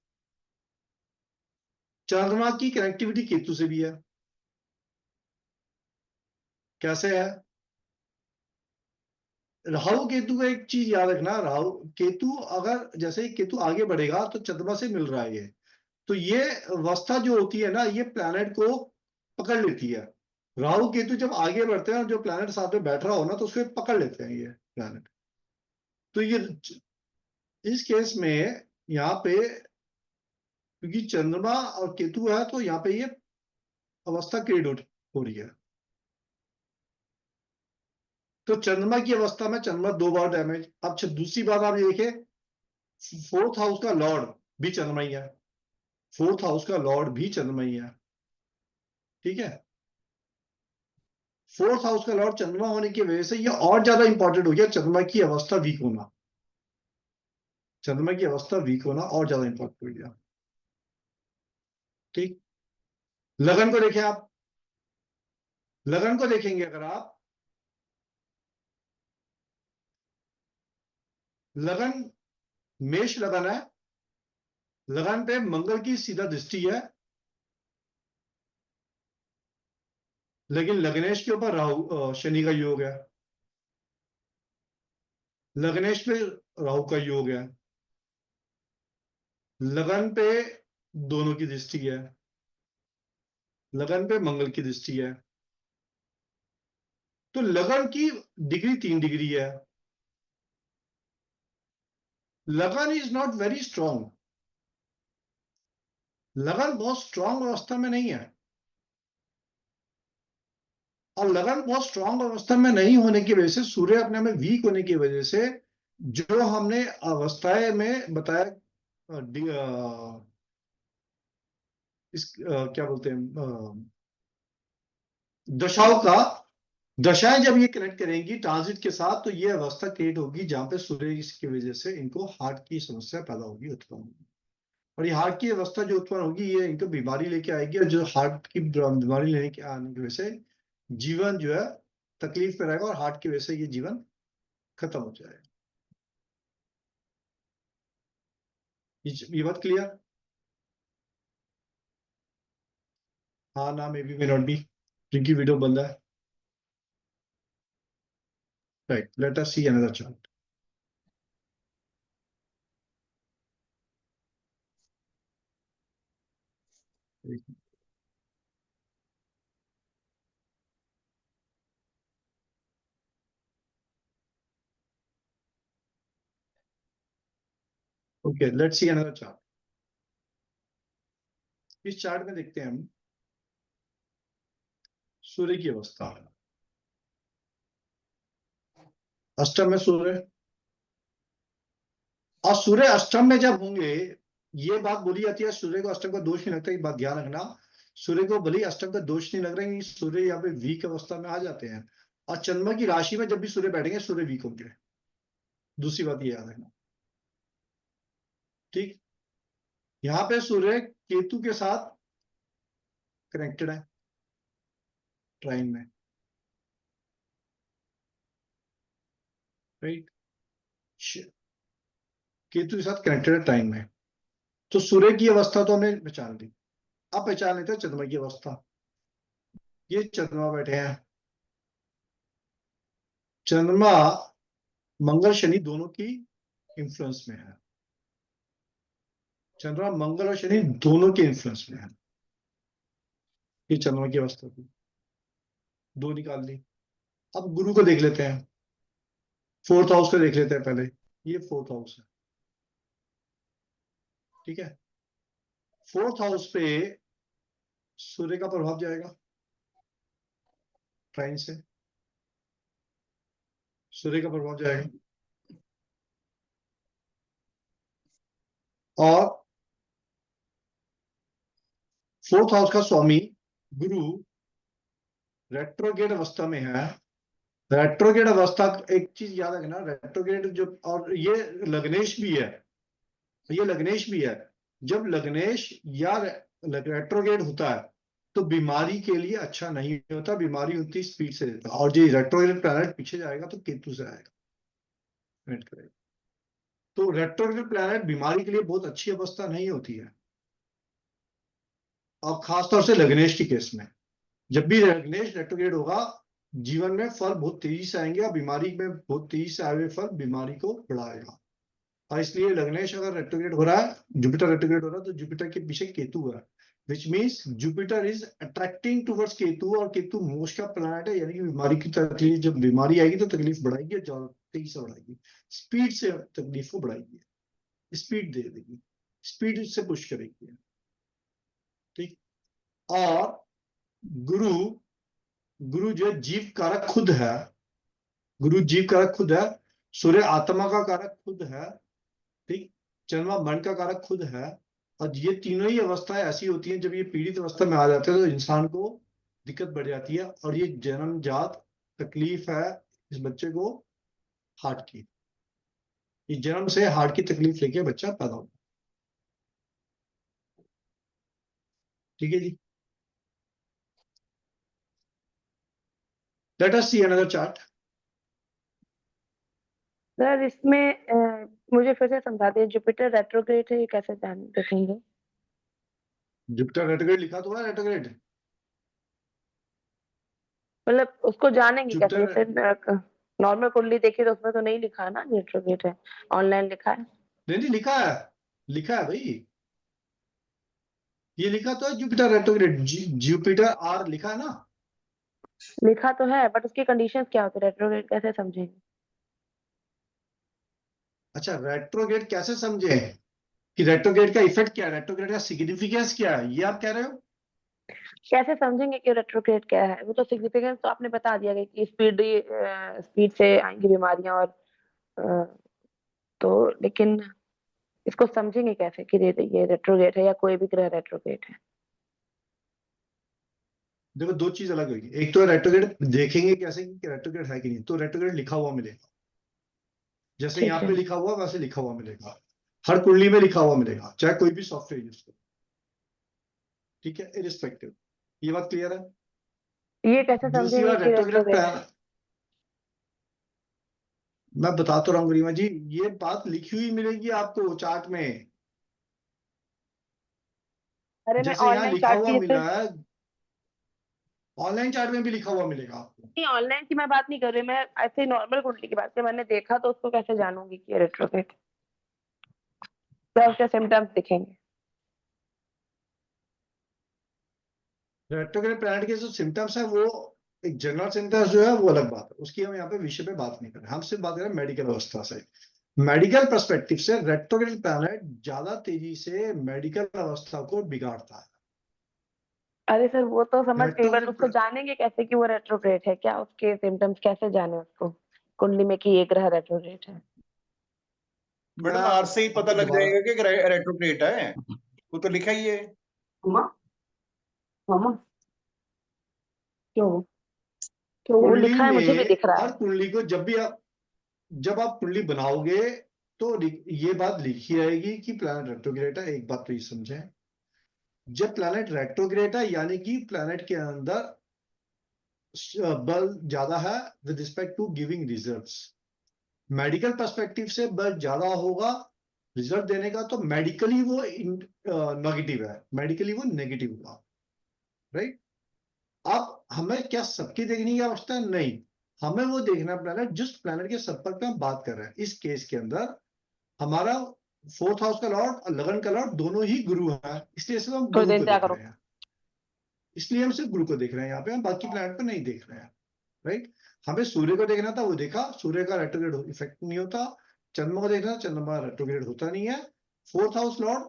चंद्रमा की कनेक्टिविटी केतु से भी है। कैसे है? राहु केतु का एक चीज याद रखना, राहु केतु अगर जैसे ही केतु आगे बढ़ेगा तो चंद्रमा से मिल रहा है ये, तो ये अवस्था जो होती है ना, ये प्लैनेट को पकड़ लेती है। राहु केतु जब आगे बढ़ते हैं और जो प्लैनेट साथ में बैठ रहा हो ना, तो उसको पकड़ लेते हैं ये प्लैनेट। तो ये इस केस में यहाँ पे, क्योंकि चंद्रमा और केतु है, तो यहाँ पे ये अवस्था क्रिएट हो रही है। तो चंद्रमा की अवस्था में चंद्रमा 2 बार डैमेज। अब दूसरी बात आप ये देखिए, 4th हाउस का लॉर्ड भी चंद्रमा ही है। 4th हाउस का लॉर्ड भी चंद्रमा ही है, ठीक है। 4th हाउस का लॉर्ड चंद्रमा होने की वजह से ये और ज्यादा इंपॉर्टेंट हो गया, चंद्रमा की अवस्था वीक होना। चंद्रमा की अवस्था वीक होना और ज्यादा इंपॉर्टेंट हो गया, ठीक। लगन को देखें आप। लगन को देखेंगे अगर आप, लगन मेष लगन है। लगन पे मंगल की सीधा दृष्टि है, लेकिन लग्नेश के ऊपर राहु शनि का योग है। लग्नेश पे राहु का योग है। लगन पे दोनों की दृष्टि है। लगन पे मंगल की दृष्टि है। तो लगन की डिग्री 3 डिग्री है। लगन इज नॉट वेरी स्ट्रांग। लगन बहुत स्ट्रांग अवस्था में नहीं है। और लगन बहुत स्ट्रांग अवस्था में नहीं होने की वजह से, सूर्य अपने में वीक होने की वजह से, जो हमने अवस्थाएं में बताया, क्या बोलते हैं, दशाओं का, दशाएं जब ये कनेक्ट करेंगी ट्रांजिट के साथ, तो ये अवस्था क्रिएट होगी जहां पे सूर्य की वजह से इनको हार्ट की समस्या पैदा होगी, उत्पन्न होगी। और ये हार्ट की अवस्था जो उत्पन्न होगी, ये इनको बीमारी लेके आएगी। और जो हार्ट की बीमारी लेने के आने की वजह से जीवन जो है तकलीफ में रहेगा, और हार्ट की वजह से ये जीवन खत्म हो जाएगा। ये बात क्लियर? हाँ ना, may be may not be, जिनकी वीडियो बंद है। Right, late us see another chart. Okay, let's see another chart. इस चार्ट में देखते हैं हम सूर्य की अवस्था। अष्टम में सूर्य, और सूर्य अष्टम में जब होंगे, ये बात बोली जाती है सूर्य को अष्टम का दोष नहीं लगता। ये बात ध्यान रखना, सूर्य को भले ही अष्टम का दोष नहीं लग रहा है, सूर्य यहाँ पे वीक अवस्था में आ जाते हैं। और चंद्रमा की राशि में जब भी सूर्य बैठेंगे, सूर्य वीक होंगे। दूसरी बात ये याद रखना, ठीक। यहाँ पे सूर्य केतु के साथ कनेक्टेड है, ट्राइन में, राइट। केतु के साथ कनेक्टेड है ट्राइन में। तो सूर्य की अवस्था तो हमने पहचान ली। अब पहचान लेते हैं चंद्रमा की अवस्था। ये चंद्रमा बैठे हैं। चंद्रमा मंगल शनि दोनों की इंफ्लुएंस में है। चंद्रमा मंगल और शनि दोनों के इन्फ्लुएंस में है। ये चंद्रमा की अवस्था थी, दो निकाल ली। अब गुरु को देख लेते हैं, फोर्थ हाउस को देख लेते हैं पहले। ये फोर्थ हाउस है, ठीक है। फोर्थ हाउस पे सूर्य का प्रभाव जाएगा ट्राइन से, सूर्य का प्रभाव जाएगा। और फोर्थ हाउस का स्वामी गुरु रेट्रोगेड अवस्था में है। रेट्रोगेड अवस्था, एक चीज याद रखना, रेट्रोगेड जो, और ये लग्नेश भी है, ये लग्नेश भी है। जब लग्नेश या रेट्रोगेड होता है तो बीमारी के लिए अच्छा नहीं होता, बीमारी होती स्पीड से देता। और जो रेट्रोगेड प्लैनेट पीछे जाएगा तो केतु से आएगा, करेगा। तो रेट्रोगेड प्लैनेट बीमारी के लिए बहुत अच्छी अवस्था नहीं होती है, और खासतौर से लग्नेश के केस में। जब भी लग्नेश रेट्रोगेड होगा, जीवन में फल बहुत तेजी से आएंगे, और बीमारी में बहुत तेजी से आए हुए फल बीमारी को बढ़ाएगा। और इसलिए लग्नेश अगर रेट्रोग्रेड हो रहा है, जुपिटर रेट्रोग्रेड हो रहा है, तो जुपिटर के पीछे केतु है, which means Jupiter is attracting towards Ketu. और केतु मोक्ष का प्लैनेट है, यानी कि बीमारी की तकलीफ, जब बीमारी आएगी तो तकलीफ बढ़ाएगी, और ज्यादा तेजी से बढ़ाएगी, स्पीड से तकलीफ को बढ़ाएगी, स्पीड दे देगी, स्पीड से पुश करेगी, ठीक। और गुरु, गुरु जो जीव कारक खुद है, गुरु जीव कारक खुद है, सूर्य आत्मा का कारक खुद है, ठीक। चंद्रमा मन का कारक खुद है। और ये तीनों ही अवस्थाएं ऐसी होती हैं, जब ये पीड़ित अवस्था में आ जाते हैं तो इंसान को दिक्कत बढ़ जाती है, और ये जन्मजात तकलीफ है इस बच्चे को, हार्ट की। ये जन्म से हार्ट की तकलीफ लेके बच्चा पैदा होता है, ठीक है जी। Let us see another chart. Sir इसमें मुझे फिर से समझा दिए, जुपिटर रेट्रोग्रेड है, ये कैसे जान देखेंगे? जुपिटर रेट्रोग्रेड लिखा तो है, रेट्रोग्रेड मतलब उसको जानेंगे कैसे? जुपिटर। जैसे नॉर्मल कुंडली देखी तो उसमें तो नहीं लिखा है ना रेट्रोग्रेड है, ऑनलाइन लिखा है। नहीं नहीं, लिखा है, लिखा है भाई, ये लिखा तो है जुपिटर रेट्रोग्रेड, जुपिटर आर लिखा है ना। लिखा तो है, बट उसकी कंडीशंस क्या होती है, रेट्रोग्रेड कैसे समझेंगे? अच्छा, रेट्रोग्रेड कैसे समझे, कि रेट्रोग्रेड का इफेक्ट क्या है, रेट्रोग्रेड का सिग्निफिकेंस क्या है, ये आप कह रहे हो? कैसे समझेंगे कि रेट्रोग्रेड क्या है? वो तो सिग्निफिकेंस तो आपने बता दिया कि स्पीड स्पीड से आएंगी बीमारियां, और अ, तो लेकिन इसको समझेंगे कैसे कि ये रेट्रोग्रेड है या कोई भी ग्रह रेट्रोग्रेड है? देखो, दो चीज अलग होगी। एक तो रेट्रोग्रेड देखेंगे कैसे कि रेट्रोग्रेड है कि नहीं, तो रेट्रोग्रेड लिखा हुआ मिलेगा, जैसे ठीक यहाँ है। पे लिखा हुआ वैसे लिखा हुआ मिलेगा, हर कुंडली में लिखा हुआ मिलेगा, चाहे कोई भी सॉफ्टवेयर यूज करो, ठीक है, इरिस्पेक्टिव। ये बात क्लियर है। ये कैसे दूसरी समझेंगे बात, कि रेट्रोग्रेड रेट्रोग्रेड है? मैं बता तो रहा हूँ गरिमा जी, ये बात लिखी हुई मिलेगी आपको चार्ट में, अरे मैं जैसे यहाँ ऑनलाइन लिखा चार्ट हुआ की मिला है, ऑनलाइन चार्ट में भी लिखा हुआ मिलेगा आपको। नहीं, ऑनलाइन की मैं बात नहीं कर रही, मैं ऐसे नॉर्मल कुंडली की बात कर, मैंने देखा तो उसको कैसे जानूंगी कि रेट्रोग्रेड? क्या उसके सिम्टम्स दिखेंगे? रेट्रोग्रेड प्लैनेट के जो सिम्टम्स है, वो एक जनरल सिम्टम्स जो है वो अलग बात है, उसकी हम यहाँ पे विषय पे बात नहीं कर रहे, हम सिर्फ बात कर रहे हैं मेडिकल अवस्था से। मेडिकल पर्सपेक्टिव से रेट्रोग्रेड प्लैनेट ज्यादा तेजी से मेडिकल अवस्था को बिगाड़ता है। अरे सर वो तो समझ गई, बट रेट्रोग्रेड, उसको जानेंगे कैसे कि वो रेट्रोग्रेड है? क्या उसके सिम्टम्स कैसे जाने उसको कुंडली में कि ये ग्रह रेट्रोग्रेड है? मैडम मैं आज से ही पता आपको लग दोबारा, जाएगा कि रेट्रोग्रेड है, वो तो लिखा ही है। मम्मा, मम्मा, क्यों? क्यों? वो कुंडली लिखा है, मुझे भी में दिख रहा हर है। कुंडली को जब आप कुंडली बनाओगे तो ये बात लिखी रहेगी कि प्लैनेट रेट्रोग्रेड है। एक बात तो ये समझें, जब प्लैनेट रेट्रोग्रेड है यानी कि प्लैनेट के अंदर बल ज्यादा है with respect to giving results. Medical perspective से बल ज्यादा होगा रिजल्ट देने का, तो मेडिकली वो नेगेटिव है, मेडिकली वो नेगेटिव होगा, राइट। अब हमें क्या सबकी देखने की आवश्यकता है? नहीं, हमें वो देखना प्लैनेट जिस प्लैनेट के संपर्क में हम बात कर रहे हैं। इस केस के अंदर हमारा फोर्थ हाउस का लॉर्ड और लगन का लॉर्ड दोनों ही गुरु है, इसलिए सिर्फ हम तो गुरु को इंतजार देख करो। रहे हैं। इसलिए हम सिर्फ गुरु को देख रहे हैं यहाँ पे, हम बाकी प्लैनेट पे नहीं देख रहे हैं। राइट, हमें सूर्य को देखना था, वो देखा, सूर्य का रेट्रोग्रेड इफेक्ट नहीं होता। चंद्रमा को देखना, चंद्रमा रेट्रोग्रेड होता नहीं है। Fourth house Lord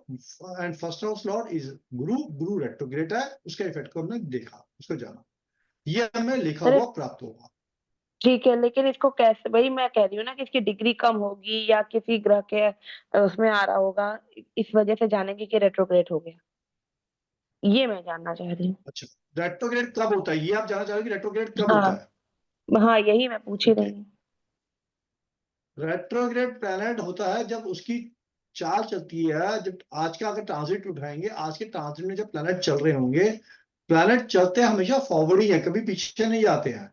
and first house Lord is Guru, Guru retrograde है, उसका इफेक्ट को हमने देखा, उसको जाना, ये हमें लिखा अरे हुआ प्राप्त होगा। ठीक है, लेकिन इसको कैसे, वही मैं कह रही हूँ ना कि इसकी डिग्री कम होगी या किसी ग्रह के उसमें आ रहा होगा, इस वजह से जानेंगे कि रेट्रोग्रेड हो गया, ये मैं जानना चाह रही हूँ। अच्छा, रेट्रोग्रेड कब होता है, ये आप जानना चाह रहे हो कि रेट्रोग्रेड कब हाँ होता है? हाँ, यही मैं पूछ ही ओके, रही हूँ। रेट्रोग्रेड प्लैनेट होता है जब उसकी चाल चलती है, जब आज का अगर ट्रांजिट उठाएंगे, आज के ट्रांजिट में जब प्लैनेट चल रहे होंगे, प्लैनेट चलते हमेशा फॉरवर्ड ही है, कभी पीछे नहीं जाते हैं।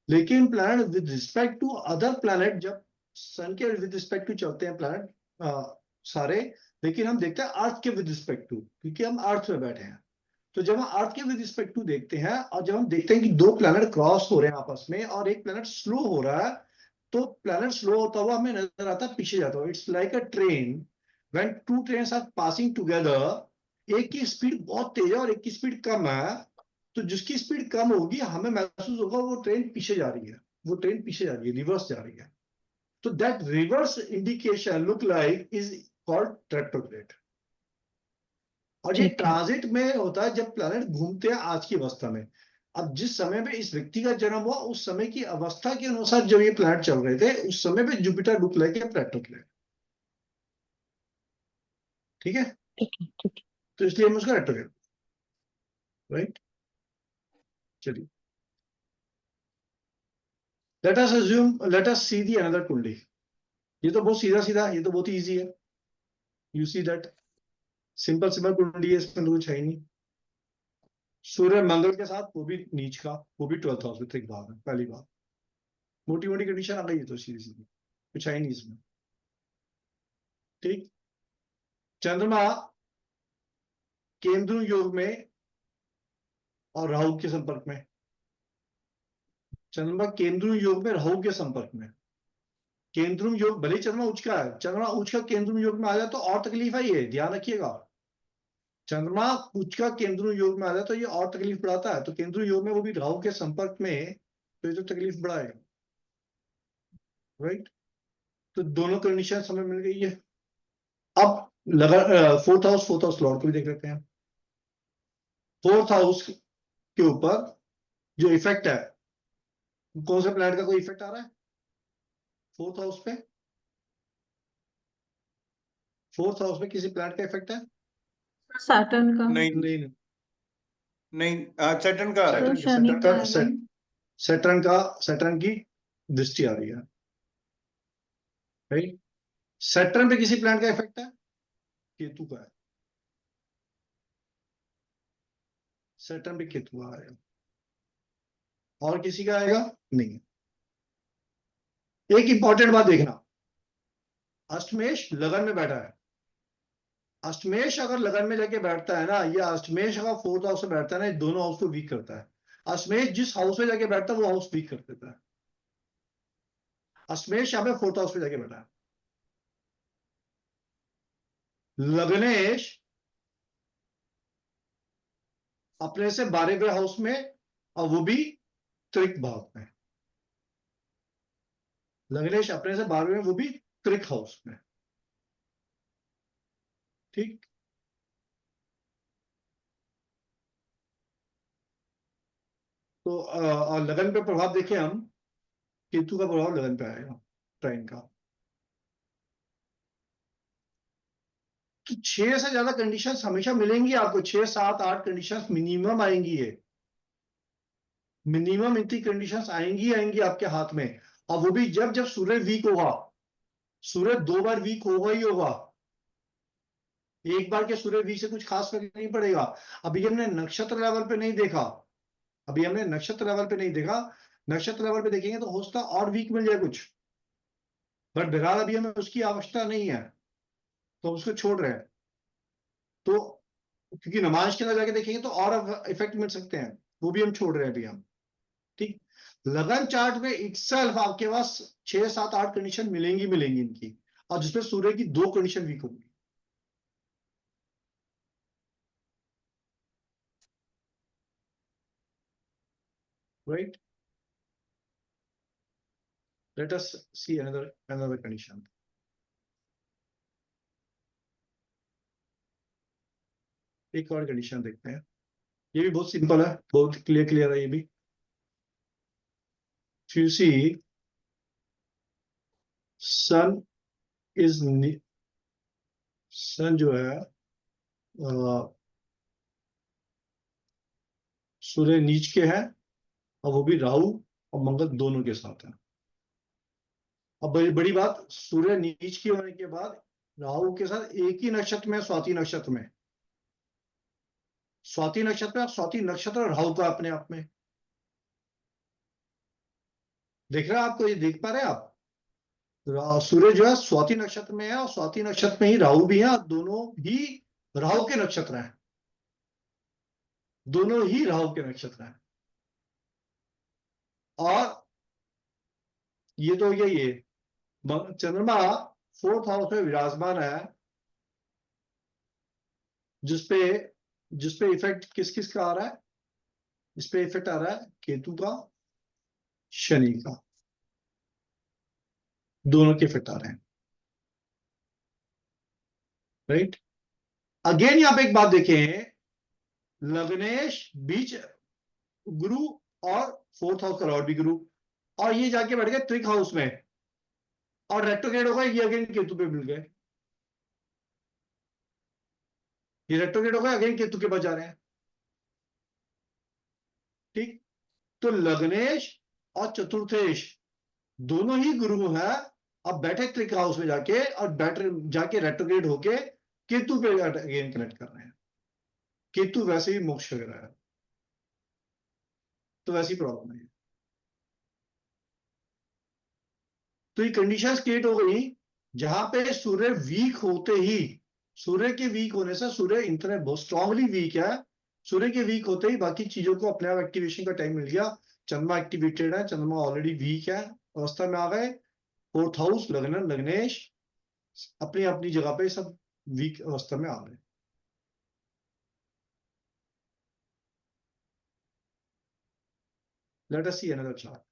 लेकिन planet with respect to other planet, जब सन के विद रिस्पेक्ट टू चलते हैं प्लैनेट सारे, लेकिन हम देखते हैं अर्थ के विद रिस्पेक्ट टू, क्योंकि हम अर्थ में बैठे हैं। तो जब हम अर्थ के विद रिस्पेक्ट टू देखते हैं, और जब हम देखते हैं कि दो प्लैनेट क्रॉस हो रहे हैं आपस में और एक प्लैनेट स्लो हो रहा है, तो प्लैनेट स्लो होता हुआ हमें नजर आता है, पीछे जाता हुआ। It's like a train, when two trains are passing together, एक की स्पीड बहुत तेज है और एक की स्पीड कम है, तो जिसकी स्पीड कम होगी हमें महसूस होगा वो ट्रेन पीछे जा रही है, वो ट्रेन पीछे जा रही है, रिवर्स जा रही है। तो that reverse indication look like is called retrograde. और ये ठीक है। ट्रांजिट में होता है जब प्लैनेट घूमते हैं आज की अवस्था में। अब जिस समय में इस व्यक्ति का जन्म हुआ, उस समय की अवस्था के अनुसार जब ये प्लैनेट चल रहे थे, उस समय पे जुपिटर लुक लाइक प्लेटो प्लैनेट। ठीक है, ठीक है। ठीक है। तो इसलिए हम उसका रेट्रोग्रेड, राइट। चलिए, let us see the another kundli. ये तो बहुत सीधा सीधा, ये तो बहुत इजी है। You see that simple simple कुंडली है, इसमें तो कुछ है ही नहीं। सूर्य मंगल के साथ, वो भी नीच का, वो भी 12th हाउस में, ठीक बात है, पहली बात। मोटी मोटी कंडीशन आ गई है, तो सीधी सीधी कुछ है ही नहीं इसमें। ठीक, चंद्रमा केंद्र योग में और राहु के संपर्क में, चंद्रमा केंद्र योग में राहु के संपर्क में। केंद्रुम योग, भले ही चंद्रमा उच्च का है, चंद्रमा उच्च का केंद्रुम योग में आ जाए तो और तकलीफ है, ये ध्यान रखिएगा। चंद्रमा उच्च का केंद्रुम योग में आ जाए तो ये और तकलीफ बढ़ाता है, तो केंद्रुम योग में वो भी राहु के संपर्क में, तो ये तो तकलीफ बढ़ाएगा, राइट। तो दोनों कंडीशन हमें मिल गई है। अब लगा फोर्थ हाउस लॉर्ड को भी देख लेते हैं। फोर्थ हाउस के ऊपर जो इफेक्ट है, कौन से प्लैनेट का कोई इफेक्ट आ रहा है फोर्थ हाउस पे? फोर्थ हाउस में किसी प्लैनेट का इफेक्ट है? सैटर्न का। नहीं नहीं, नहीं, सैटर्न का आ रहा है। शनि का है ना? सैटर्न की दृष्टि आ रही है, राइट। सैटर्न पे किसी प्लैनेट का इफेक्ट है? केतु का है, सैटर्न पे केतु आ रहा है, और किसी का आएगा नहीं। एक इंपॉर्टेंट बात देखना, अष्टमेश लगन में बैठा है। अष्टमेश अगर लगन में जाके बैठता है ना, या अष्टमेश अगर फोर्थ हाउस में बैठता है ना, ये दोनों हाउस को वीक करता है। अष्टमेश जिस हाउस में जाके बैठता है वो हाउस वीक कर देता है। अष्टमेश यहाँ पे फोर्थ हाउस में जाके बैठा है। लग्नेश अपने से 12वें हाउस में, और वो भी त्रिक भाव में। लग्नेश अपने से 12वें में, वो भी त्रिक हाउस में। ठीक, तो लगन पे प्रभाव देखें हम, केतु का प्रभाव लगन पे आएगा ट्राइन का। तो 6 से ज्यादा कंडीशंस हमेशा मिलेंगी आपको, 6 7 8 कंडीशंस मिनिमम आएंगी, ये मिनिमम इतनी कंडीशंस आएंगी आएंगी आपके हाथ में। और वो भी जब जब सूर्य वीक होगा। सूर्य 2 बार वीक होगा ही होगा, एक बार के सूर्य वीक से कुछ खास फर्क नहीं पड़ेगा। अभी हमने नक्षत्र लेवल पे नहीं देखा, अभी हमने नक्षत्र लेवल पे नहीं देखा, नक्षत्र लेवल पे देखेंगे तो हो सकता और वीक मिल जाए कुछ, बट बहरहाल अभी हमें उसकी आवश्यकता नहीं है, तो उसको छोड़ रहे हैं। तो क्योंकि नमाज के अंदर जाके देखेंगे तो और इफेक्ट मिल सकते हैं, वो भी हम छोड़ रहे हैं अभी हम। ठीक, लगन चार्ट में इटसेल्फ आपके पास 6 7 8 कंडीशन मिलेंगी इनकी, और जिसमें सूर्य की 2 कंडीशन वीक होगी। right? Let us see another condition. एक और कंडीशन देखते हैं, ये भी बहुत सिंपल है, बहुत क्लियर है ये भी. If you see, sun जो है सूर्य नीच के है, और वो भी राहु और मंगल दोनों के साथ है. अब बड़ी बात, सूर्य नीच के होने के बाद राहु के साथ एक ही नक्षत्र में, स्वाति नक्षत्र में. स्वाति नक्षत्र राहु का अपने आप में देख रहे हैं आपको, ये देख पा रहे हैं आप. सूर्य जो है स्वाति नक्षत्र में है, और स्वाति नक्षत्र में ही राहु भी है, दोनों ही राहु के नक्षत्र हैं. दोनों ही राहु के नक्षत्र हैं. और ये तो ये चंद्रमा 4th हाउस में विराजमान है, जिसपे इफेक्ट किस का आ रहा है? इस पे इफेक्ट आ रहा है केतु का, शनि का, दोनों के इफेक्ट आ रहे हैं, राइट. अगेन यहां पे एक बात देखें, लग्नेश बीच गुरु और 4th हाउस का लॉर्ड भी गुरु, और ये जाके बैठ गए त्रिक हाउस में, और रेट्रोग्रेड होगा, ये अगेन केतु पे मिल गए. ये रेट्रोग्रेड होगा, अगेन केतु के पास जा रहे हैं. ठीक, तो लग्नेश और चतुर्थेश दोनों ही गुरु हैं. अब बैठे त्रिक हाउस में जाके, और जाके रेट्रोग्रेड होके केतु पे अगेन कनेक्ट कर रहे हैं. केतु वैसे ही मोक्ष कर रहा है, तो वैसी प्रॉब्लम है. तो ये कंडीशन क्रिएट हो गई जहां पे सूर्य वीक होते ही, सूर्य के वीक होने से, सूर्य इंटरनेट बहुत स्ट्रांगली वीक है, सूर्य के वीक होते ही बाकी चीजों को अपने आप एक्टिवेशन का टाइम मिल गया. चंद्रमा एक्टिवेटेड है, चंद्रमा ऑलरेडी वीक है, अवस्था में आ गए. 4th हाउस लग्नेश अपनी अपनी जगह पे सब वीक अवस्था में आ गए. Let us see another chart.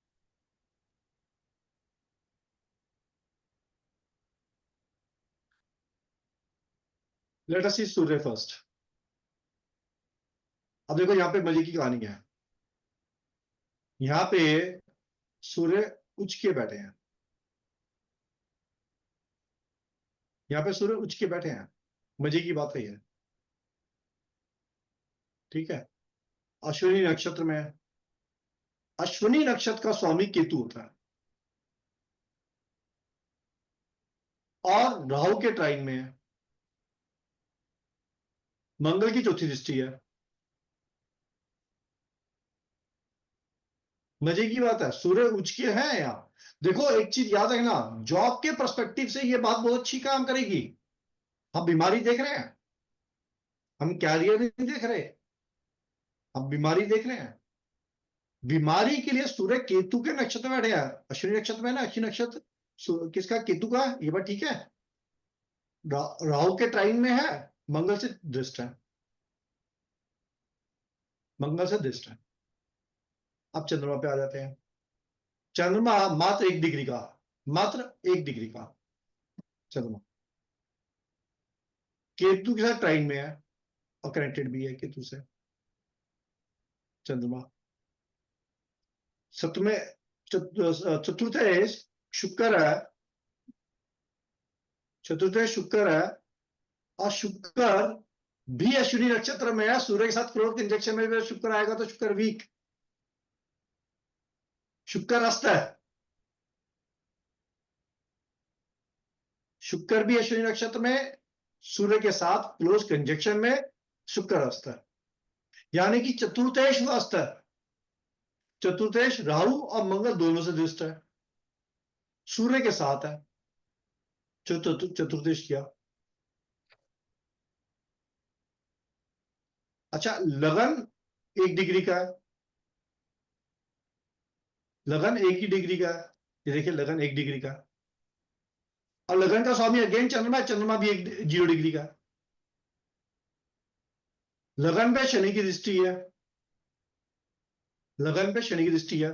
Let us see सूर्य फर्स्ट. अब देखो यहां पे मजे की कहानी क्या है. यहां पे सूर्य उच्च के बैठे हैं, यहां पे सूर्य उच्च के बैठे हैं. मजे की बात है, ठीक है. अश्विनी नक्षत्र में है. अश्विनी नक्षत्र का स्वामी केतु होता है, और राहु के ट्राइन में है. मंगल की चौथी दृष्टि है. मजे की बात है, सूर्य उच्च के हैं यहां. देखो एक चीज याद रखना, जॉब के पर्सपेक्टिव से ये बात बहुत अच्छी काम करेगी. हम बीमारी देख रहे हैं, हम कैरियर नहीं देख रहे, हम बीमारी देख रहे हैं. बीमारी के लिए सूर्य केतु के नक्षत्र में बैठे हैं. अश्विनी नक्षत्र में ना, अश्विनी नक्षत्र किसका? केतु का. ये बात ठीक है. राहु के ट्राइन में है, मंगल से दृष्ट है, मंगल से दृष्ट है. अब चंद्रमा पे आ जाते हैं. चंद्रमा मात्र 1 डिग्री का, मात्र 1 डिग्री का चंद्रमा केतु के साथ ट्राइन में है, और कनेक्टेड भी है केतु से. चंद्रमा सप्तमे चतुर्थ शुक्र है, चतुर्थ शुक्र है, और शुक्र भी अश्विनी नक्षत्र में है. सूर्य के साथ क्लोज कंजंक्शन में शुक्र आएगा तो शुक्र वीक, शुक्र अस्त है. शुक्र भी अश्विनी नक्षत्र में, सूर्य के साथ क्लोज कंजंक्शन में शुक्र अस्त है. यानी कि चतुर्थेश अस्त है. चतुर्थेश राहु और मंगल दोनों से दृष्ट है, सूर्य के साथ है. चतुर्देश किया. अच्छा, लगन 1 डिग्री का है, लगन 1 ही डिग्री का है. ये देखिए लगन 1 डिग्री का, और लगन का स्वामी अगेन चंद्रमा, चंद्रमा भी 0 डिग्री का. लगन पे शनि की दृष्टि है, लगन पे शनि की दृष्टि है,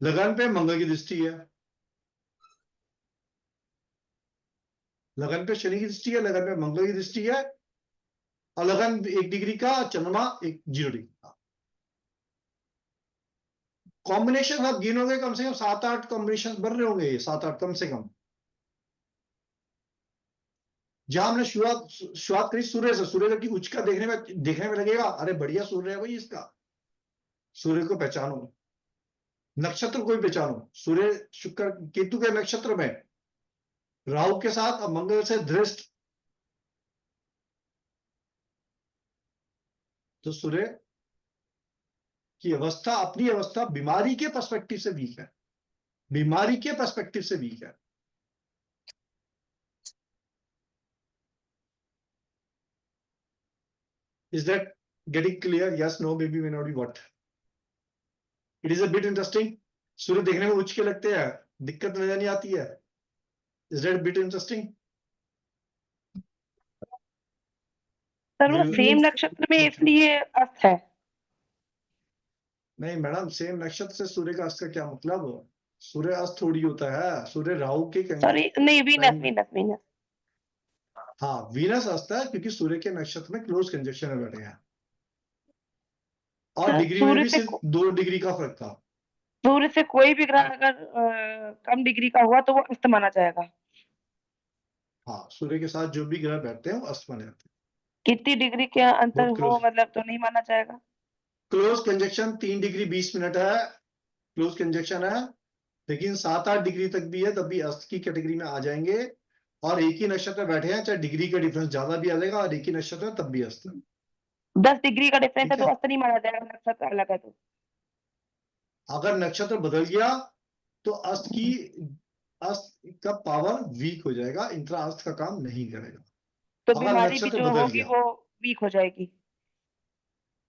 लगन पे मंगल की दृष्टि है, लगन पे शनि की दृष्टि है, लगन पे मंगल की दृष्टि है, और लगन 1 डिग्री का, चंद्रमा 0 डिग्री का। कॉम्बिनेशन आप गिनोगे कम से कम 7-8 कॉम्बिनेशन बन रहे होंगे, 7-8 कम से कम। जहां हमने शुरुआत करी सूर्य से, सूर्य जबकि उच्च का देखने में लगेगा अरे बढ़िया सूर्य है भाई इसका, सूर्य को पहचानो, नक्षत्र को भी पहचानो। सूर्य शुक्र केतु के नक्षत्र में राहु के साथ और मंगल से दृष्ट, तो सूर्य की अवस्था, अपनी अवस्था बीमारी के पर्सपेक्टिव से वीक है, बीमारी के पर्सपेक्टिव से वीक है। Is that getting clear? Yes, no, maybe, may not be, what? It is a bit interesting. सूर्य देखने में उच्च के लगते हैं, दिक्कत नजर नहीं आती है। Is that a bit interesting? Sir वो सेम नक्षत्र में इसलिए अस्त है। नहीं मैडम, सेम नक्षत्र से सूर्य का अस्त का क्या मतलब? सूर्य अस्त थोड़ी होता है, सूर्य राहु के सॉरी नहीं, वीनस वीनस वीनस। हाँ, वीनस अस्त है क्योंकि सूर्य के नक्षत्र में क्लोज कंजक्शन में बैठे हैं, और सर, डिग्री में सूर्य भी से सिर्फ 2 डिग्री का फर्क था। सूर्य से कोई भी ग्रह अगर कम डिग्री का हुआ तो वो अस्त माना जाएगा। हाँ, सूर्य के साथ जो भी ग्रह बैठते हैं वो अस्त माने जाते हैं। कितनी डिग्री के अंतर बहुत हो क्लोज, मतलब तो नहीं माना जाएगा। क्लोज कंजक्शन 3 डिग्री 20 मिनट है, क्लोज कंजक्शन है, लेकिन 7-8 डिग्री तक भी है तब भी अस्त की कैटेगरी में आ जाएंगे। और एक ही नक्षत्र में बैठे हैं, चाहे डिग्री का डिफरेंस ज्यादा भी आ जाएगा, और एक ही नक्षत्र है तब भी अस्त है। 10 डिग्री का डिफरेंस है ठीक तो है, अस्त नहीं माना जाएगा, नक्षत्र अलग है तो। अगर नक्षत्र बदल गया तो अस्त का पावर वीक हो जाएगा, इंट्रा अस्त का काम नहीं करेगा। तो अगर बीमारी भी नक्षत्र जो बदल होगी गया, वो वीक हो जाएगी।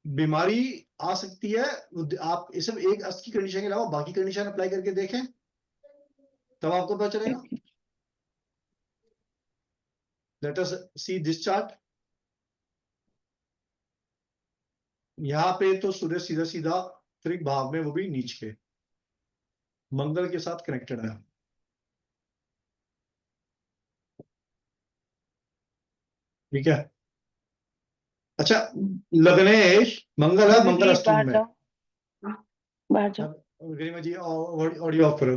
बीमारी आ सकती है। आप सिर्फ एक अस्त की कंडीशन के अलावा बाकी कंडीशन अप्लाई करके देखें, तब आपको पता चलेगा। Late us see this chart. यहाँ पे तो सूर्य सीधा सीधा त्रिक भाव में, वो भी नीच के, मंगल के साथ कनेक्टेड है। ठीक है, अच्छा, लग्नेश मंगल है, मंगल जी अष्टम बाहर में। जाओ, बाहर जाओ। गरिमा जी ऑडियो ऑफ करो।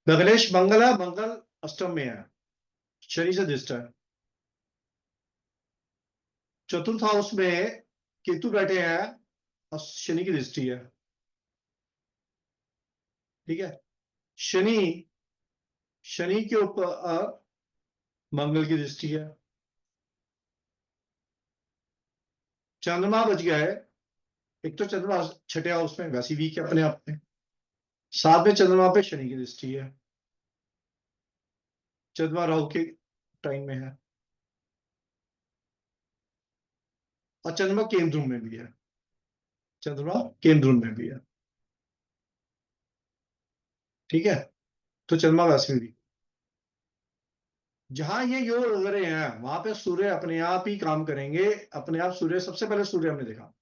लग्नेश मंगल है, मंगल अष्टम में है, शनि से दृष्ट है। चतुर्थ हाउस में केतु बैठे हैं और शनि की दृष्टि है। ठीक है, शनि शनि के ऊपर मंगल की दृष्टि है। चंद्रमा बच गया है, एक तो चंद्रमा छठे हाउस में वैसी वीक है अपने आप में, साथ में चंद्रमा पे शनि की दृष्टि है, चंद्रमा राहु के टाइम में है, और चंद्रमा केंद्र में भी है, चंद्रमा केंद्र में भी है। ठीक है, तो चंद्रमा वैसे भी, जहां ये योग लग रहे हैं वहां पे सूर्य अपने आप ही काम करेंगे, अपने आप। सूर्य सबसे पहले सूर्य हमने देखा,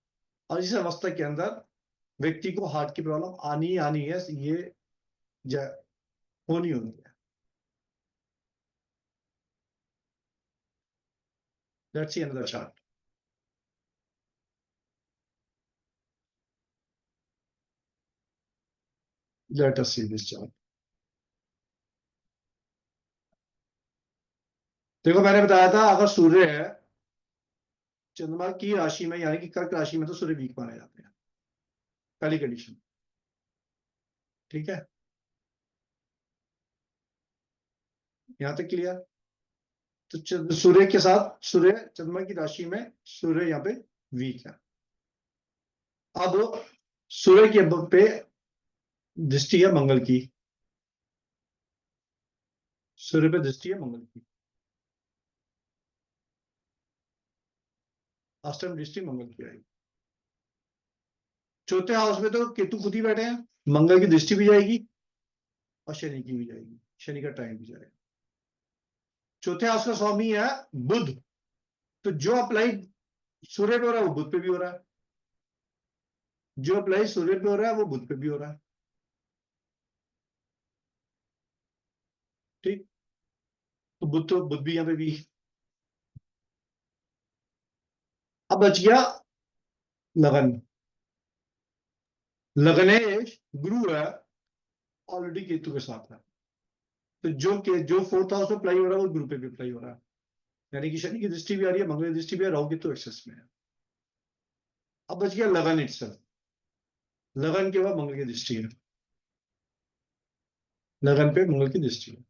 और इस अवस्था के अंदर व्यक्ति को हार्ट की प्रॉब्लम आनी आनी है, ये होनी होनी है। Let's see another chart. Late us see this chart. देखो, मैंने बताया था अगर सूर्य है चंद्रमा की राशि में, यानी कि कर्क राशि में, तो सूर्य वीक माने जाते हैं, पहली कंडीशन। ठीक है, यहां तक क्लियर? तो सूर्य के साथ, सूर्य चंद्रमा की राशि में, सूर्य यहाँ पे वीक है। अब सूर्य के पे दृष्टि है मंगल की, सूर्य पे दृष्टि है मंगल की, अष्टम दृष्टि मंगल की आएगी। चौथे हाउस में तो केतु खुद ही बैठे हैं, मंगल की दृष्टि भी जाएगी और शनि की भी जाएगी, शनि का टाइम भी जाएगा। चौथे हाउस का स्वामी है बुध, तो जो अप्लाई सूर्य पे हो रहा है वो बुध पे भी हो रहा है। जो अप्लाई सूर्य पे हो रहा है वो बुध पे भी हो रहा है। ठीक, तो बुध भी यहाँ पे भी। अब बच गया लगन। लगनेश गुरु है, ऑलरेडी केतु के साथ है, तो जो फोर्थ हाउस में अप्लाई हो रहा है वो गुरु पे भी अप्लाई हो रहा है, यानी कि शनि की दृष्टि भी आ रही है, मंगल की दृष्टि भी है, राहु केतु एक्सेस में है। अब बच गया लगन इटसेल्फ। लगन के बाद मंगल की दृष्टि है, लगन पे मंगल की दृष्टि है।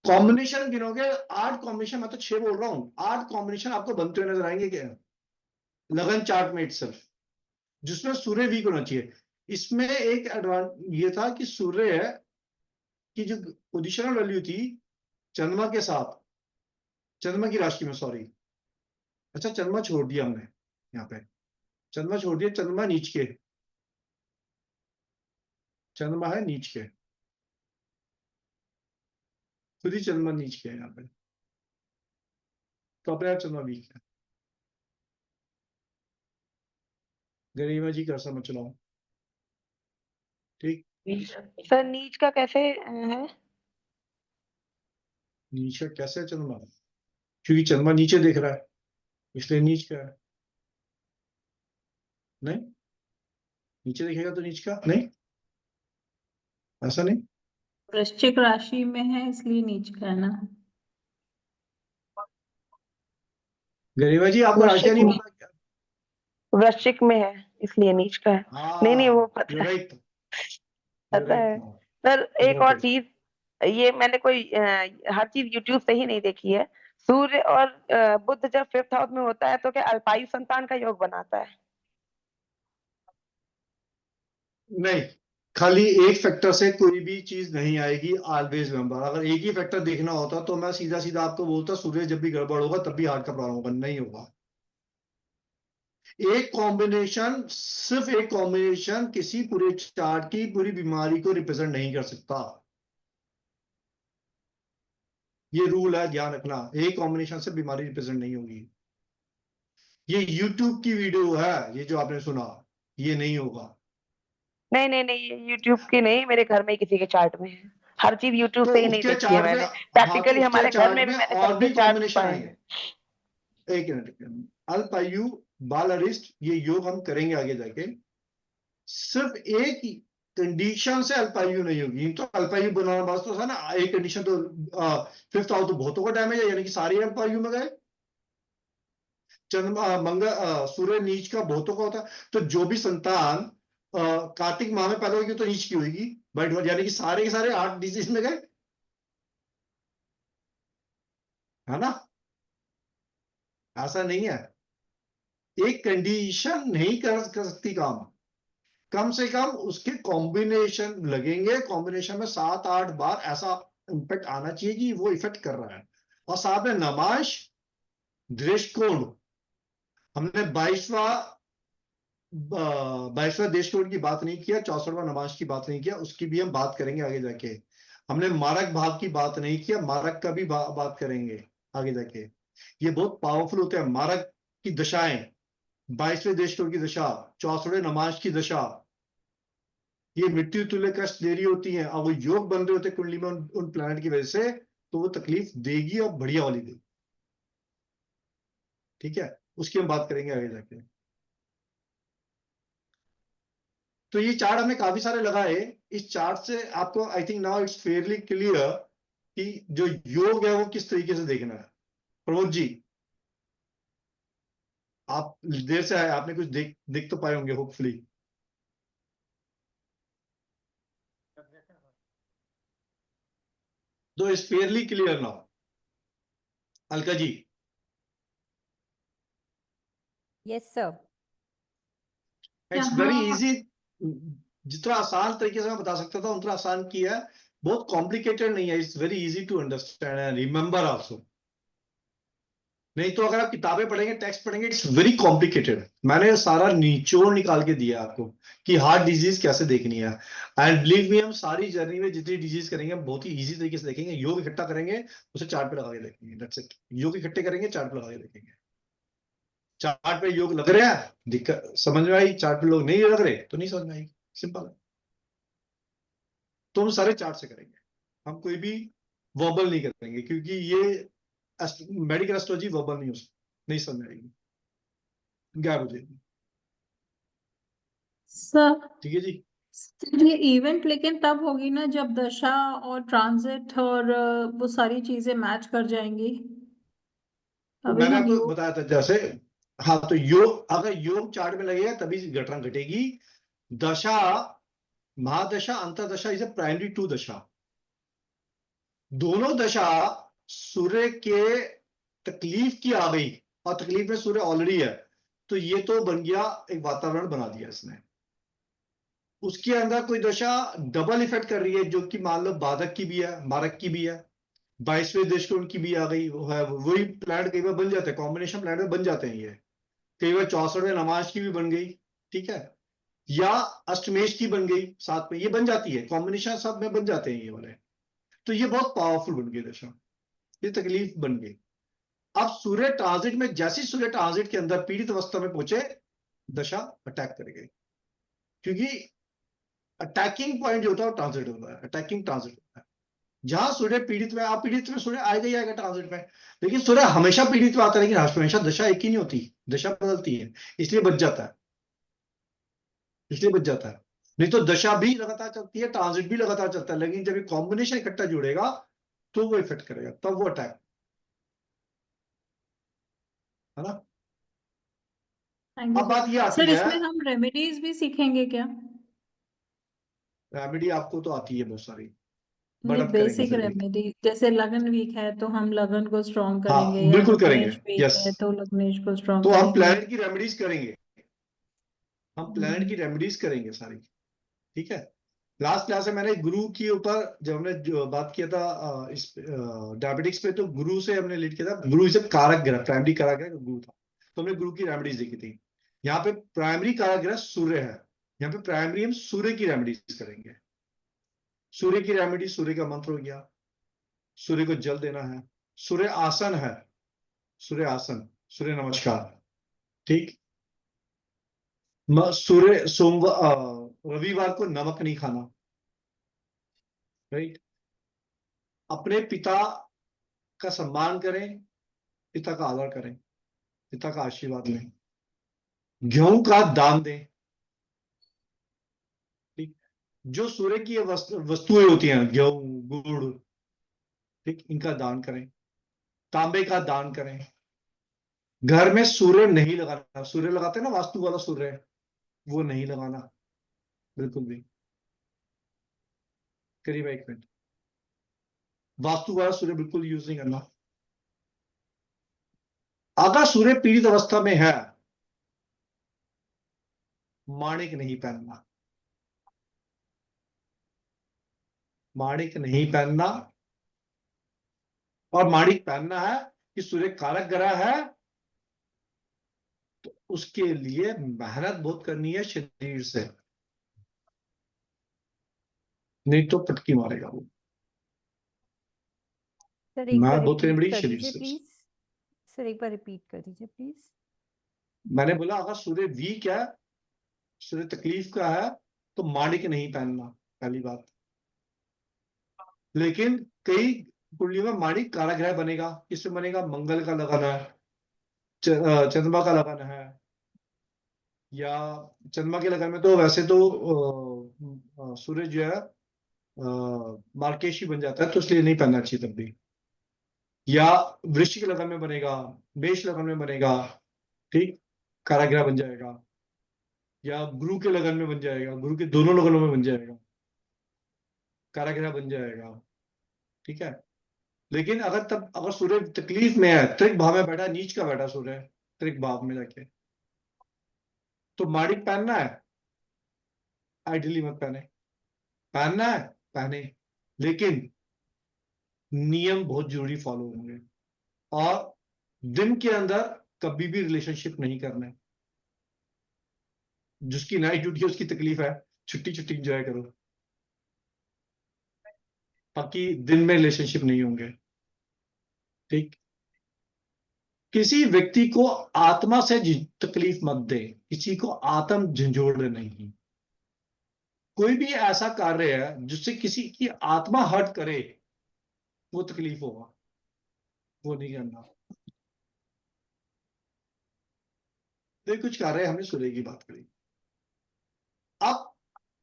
कॉम्बिनेशन गिनोगे 8 कॉम्बिनेशन, मैं तो 6 बोल रहा हूं, 8 कॉम्बिनेशन आपको बनते हुए नजर आएंगे क्या लगन चार्ट में इटसेल्फ, जिसमें सूर्य वीक होना चाहिए। इसमें एक एडवांस ये था कि सूर्य की जो पोजिशनल वैल्यू थी चंद्रमा के साथ, चंद्रमा की राशि में, सॉरी, अच्छा चंद्रमा छोड़ दिया हमने यहाँ पे, चंद्रमा छोड़ दिया, चंद्रमा नीच के, चंद्रमा है नीच के, खुद ही चंद्रमा नीच के है यहाँ पे, तो अपने आप चंद्रमा वीक है। गरिमा जी का समझ चलाओ। ठीक, सर नीच का कैसे है? नीच का कैसे है चंद्रमा, क्योंकि चंद्रमा नीचे देख रहा है इसलिए नीच का है। नहीं, नीचे देखेगा तो नीच का नहीं, ऐसा नहीं। वृश्चिक राशि में है इसलिए नीच का है ना। गरिमा जी आपको राशियां नहीं पता क्या? वृश्चिक में है इसलिए नीच का है। नहीं वो हाँ, पता you're है, right, you're पता right है। now, सर एक और noted. चीज, ये मैंने कोई हर चीज यूट्यूब से ही नहीं देखी है। सूर्य और बुध जब 5th हाउस में होता है तो क्या अल्पायु संतान का योग बनाता है? नहीं, खाली एक फैक्टर से कोई भी चीज नहीं आएगी, ऑलवेज रिमेंबर। अगर एक ही फैक्टर देखना होता तो मैं सीधा सीधा आपको बोलता सूर्य जब भी गड़बड़ होगा तब भी हार्ट का प्रॉब्लम होगा, नहीं होगा। एक कॉम्बिनेशन, सिर्फ एक कॉम्बिनेशन किसी पूरे चार्ट की पूरी बीमारी को रिप्रेजेंट नहीं कर सकता, ये रूल है, ध्यान रखना। एक कॉम्बिनेशन से बीमारी रिप्रेजेंट नहीं होगी। ये यूट्यूब की वीडियो है, ये जो आपने सुना, ये नहीं होगा। नहीं ये यूट्यूब की नहीं, मेरे घर में ही किसी के चार्ट में है। हर चीज यूट्यूब तो से ही नहीं उसके देखी है चार्ट में, मैंने, हाँ, तो प्रैक्टिकली उसके हमारे घर चार्ट में भी में मैंने और सबके भी चार्ट कॉम्बिनेशन पाए आएंगे। हैं। एक मिनट, अल्पायु बाल अरिस्ट, ये योग हम करेंगे आगे जाके। सिर्फ एक कंडीशन से अल्पायु नहीं होगी, तो अल्पायु बनाना बस तो था ना, एक कंडीशन तो 5th हाउस तो बहुतों का डैमेज है, यानी कि सारे अल्पायु में गए। चंद्रमा मंगल सूर्य नीच का बहुतों का होता है, तो जो भी संतान कार्तिक माह में पैदा होगी तो नीच की होगी, बट यानी कि सारे के सारे 8 डिजीज में गए, है ना। ऐसा नहीं है, एक कंडीशन नहीं कर सकती काम, कम से कम उसके कॉम्बिनेशन लगेंगे, कॉम्बिनेशन में 7-8 बार ऐसा इंपैक्ट आना चाहिए कि वो इफेक्ट कर रहा है। और साथ में नमाज, दृष्टिकोण, हमने 22वां दृष्टिकोण की बात नहीं किया, 64वां नमाज की बात नहीं किया, उसकी भी हम बात करेंगे आगे जाके। हमने मारक भाव की बात नहीं किया, मारक का भी बात करेंगे आगे जाके। ये बहुत पावरफुल होते हैं मारक की दशाएं, 22वें दृष्टिकोण की दशा, 64वें नमाज की दशा, ये मृत्यु तुल्य कष्ट दे रही होती हैं, अब वो योग बन रहे होते हैं कुंडली में उन प्लैनेट की वजह से, तो वो तकलीफ देगी और बढ़िया वाली देगी। ठीक है, उसकी हम बात करेंगे आगे जाके। तो ये चार्ट हमने काफी सारे लगाए, इस चार्ट से आपको आई think now it's fairly clear कि जो योग है वो किस तरीके से देखना है। प्रमोद जी, आप देर से आए, आपने कुछ देख तो पाए होंगे होपफुली। तो it's fairly clear now. Alka ji, Yes, sir. It's very यहाँ इजी, जितना आसान तरीके से मैं बता सकता था उतना आसान किया है, बहुत कॉम्प्लिकेटेड नहीं है, it's very easy to understand and remember also. नहीं तो अगर आप किताबें पढ़ेंगे, टेक्स्ट पढ़ेंगे, इट्स वेरी कॉम्प्लिकेटेड। मैंने सारा निचोड़ निकाल के दिया आपको कि हार्ट डिजीज कैसे देखनी है, एंड बिलीव मी, हम सारी जर्नी में जितनी डिजीज करेंगे हम बहुत ही इजी तरीके से देखेंगे। योग इकट्ठा करेंगे, उसे चार्ट पे लगा के देखेंगे, दैट्स इट। योग इकट्ठे करेंगे, चार्ट पे लगा के देखेंगे। चार्ट पे योग लग रहा है, दिक्कत समझ में आई, चार्ट पे लोग नहीं लग रहे तो नहीं समझ में आएगी, सिंपल है। तो हम सारे चार्ट से करेंगे, हम कोई भी वर्बल नहीं करेंगे, क्योंकि ये मेडिकल एस्ट्रोलॉजी वर्बल नहीं हो सकती, नहीं समझ में आएगी, गैप हो जाएगी। सर ठीक है जी। ये इवेंट लेकिन तब होगी ना जब दशा और ट्रांजिट और वो सारी चीजें मैच कर जाएंगी। तो अभी मैंने हम आपको योग बताया था जैसे, हाँ तो योग, अगर योग चार्ट में लगेगा तभी घटना घटेगी। दशा, महादशा, अंतरदशा इज ए प्राइमरी टू दशा, दोनों दशा सूर्य के तकलीफ की आ गई, और तकलीफ में सूर्य ऑलरेडी है, तो ये तो बन गया, एक वातावरण बना दिया इसने। उसके अंदर कोई दशा डबल इफेक्ट कर रही है, जो कि मान लो बाधक की भी है, मारक की भी है, 22वें दृष्टिकोण की भी आ गई, वो है, वही प्लैनेट कई बार बन जाते हैं, कॉम्बिनेशन प्लैनेट बन जाते हैं ये, कई बार 64वें नमाज की भी बन गई, ठीक है, या अष्टमेश की बन गई साथ में, ये बन जाती है, कॉम्बिनेशन सब में बन जाते हैं ये वाले। तो ये बहुत पावरफुल बन गई दशा, ये तकलीफ बन गई। अब सूर्य ट्रांजिट में, जैसे सूर्य ट्रांजिट के अंदर पीड़ित अवस्था में पहुंचे, दशा अटैक करेगी, क्योंकि अटैकिंग पॉइंट जो होता है वो ट्रांजिट होता है, अटैकिंग ट्रांजिट होता है। जहां सूर्य पीड़ित में, आप पीड़ित में सूर्य आएगा ही आएगा ट्रांजिट में, लेकिन सूर्य हमेशा पीड़ित में आता है, लेकिन हमेशा दशा एक ही नहीं होती, दशा बदलती है, इसलिए बच जाता है, इसलिए बच जाता है। नहीं तो दशा भी लगातार चलती है, ट्रांजिट भी लगातार चलता है, लेकिन जब ये कॉम्बिनेशन इकट्ठा जुड़ेगा तो वो इफेक्ट करेगा, तब वो अटैक, है ना। थैंक यू अब बात ये सर। आती सर है, इसमें हम रेमेडीज भी सीखेंगे क्या? रेमेडी आपको तो आती है बहुत सारी, बट नहीं, अब करेंगे बेसिक जरूर। रेमेडी जैसे लगन वीक है तो हम लगन को स्ट्रॉन्ग करेंगे, हाँ या बिल्कुल करेंगे, लग्नेश वीक यस। है तो लग्नेश को स्ट्रॉन्ग तो हम करेंगे। प्लैनेट की रेमेडीज करेंगे, हम प्लैनेट की रेमेडीज करेंगे सारी, ठीक है। लास्ट क्लास में मैंने गुरु के ऊपर, जब हमने जो बात किया था इस डायबिटिक्स पे, तो गुरु से हमने लीड किया था, गुरु से कारक ग्रह, प्राइमरी कारक ग्रह गुरु था, तो हमने गुरु की रेमेडीज देखी थी। यहाँ पे प्राइमरी कारक ग्रह सूर्य है, यहाँ पे प्राइमरी हम सूर्य की रेमेडीज करेंगे। सूर्य की रेमेडी, सूर्य का मंत्र हो गया, सूर्य को जल देना है, सूर्य आसन है, सूर्य आसन, सूर्य नमस्कार, ठीक। सूर्य सोमवार, रविवार को नमक नहीं खाना, राइट। अपने पिता का सम्मान करें, पिता का आदर करें, पिता का आशीर्वाद लें, गेहूं का दान दें, ठीक। जो सूर्य की ये वस्तुएं होती हैं, गेहूं, गुड़, ठीक, इनका दान करें, तांबे का दान करें। घर में सूर्य नहीं लगाना, सूर्य लगाते हैं ना वास्तु वाला सूर्य, वो नहीं लगाना बिल्कुल भी, करीब 1 मिनट, वास्तु वाला सूर्य बिल्कुल यूज नहीं करना। अगर सूर्य पीड़ित अवस्था में है, माणिक नहीं पहनना, माणिक नहीं पहनना, और माणिक पहनना है कि सूर्य कारक ग्रह है, तो उसके लिए मेहनत बहुत करनी है शरीर से, नहीं तो पटकी मारेगा वो, सर एक बार मैं बहुत रिपीट बड़ी कर शरीर दीजिए से। प्लीज। सर एक बार रिपीट कर दीजिए प्लीज। मैंने बोला अगर सूर्य वीक है, सूर्य तकलीफ का है, तो माणिक नहीं पहनना, पहली बात। लेकिन कई कुंडलियों में माणिक काला ग्रह बनेगा, किससे बनेगा, मंगल का लगाना है, चंद्रमा का लगाना है, या चंद्रमा के लगन में तो वैसे तो सूर्य जो है मार्केशी बन जाता है, तो इसलिए नहीं पहनना चाहिए तब भी। या वृश्चिक लगन में बनेगा, मेष लगन में बनेगा, ठीक, काराग्रह बन जाएगा, या गुरु के लगन में बन जाएगा, गुरु के दोनों लगनों में बन जाएगा, काराग्रह बन जाएगा, ठीक है। लेकिन अगर तब, अगर सूर्य तकलीफ में है, त्रिक भाव में बैठा, नीच का बैठा सूर्य त्रिक भाव में जाके, तो माणिक पहनना है, आइडियली मत पहने, पहनना है पहने, लेकिन नियम बहुत जरूरी फॉलो होंगे, और दिन के अंदर कभी भी रिलेशनशिप नहीं करना है। जिसकी नाइट ड्यूटी है उसकी तकलीफ है, छुट्टी छुट्टी एंजॉय करो, बाकी दिन में रिलेशनशिप नहीं होंगे, ठीक। किसी व्यक्ति को आत्मा से तकलीफ मत दे, किसी को आत्म झंझोड़ नहीं। कोई भी ऐसा कार्य है जिससे किसी की आत्मा हर्ट करे, वो तकलीफ होगा, वो नहीं करना। तो कुछ कार्य हमने सूर्य की बात करी। अब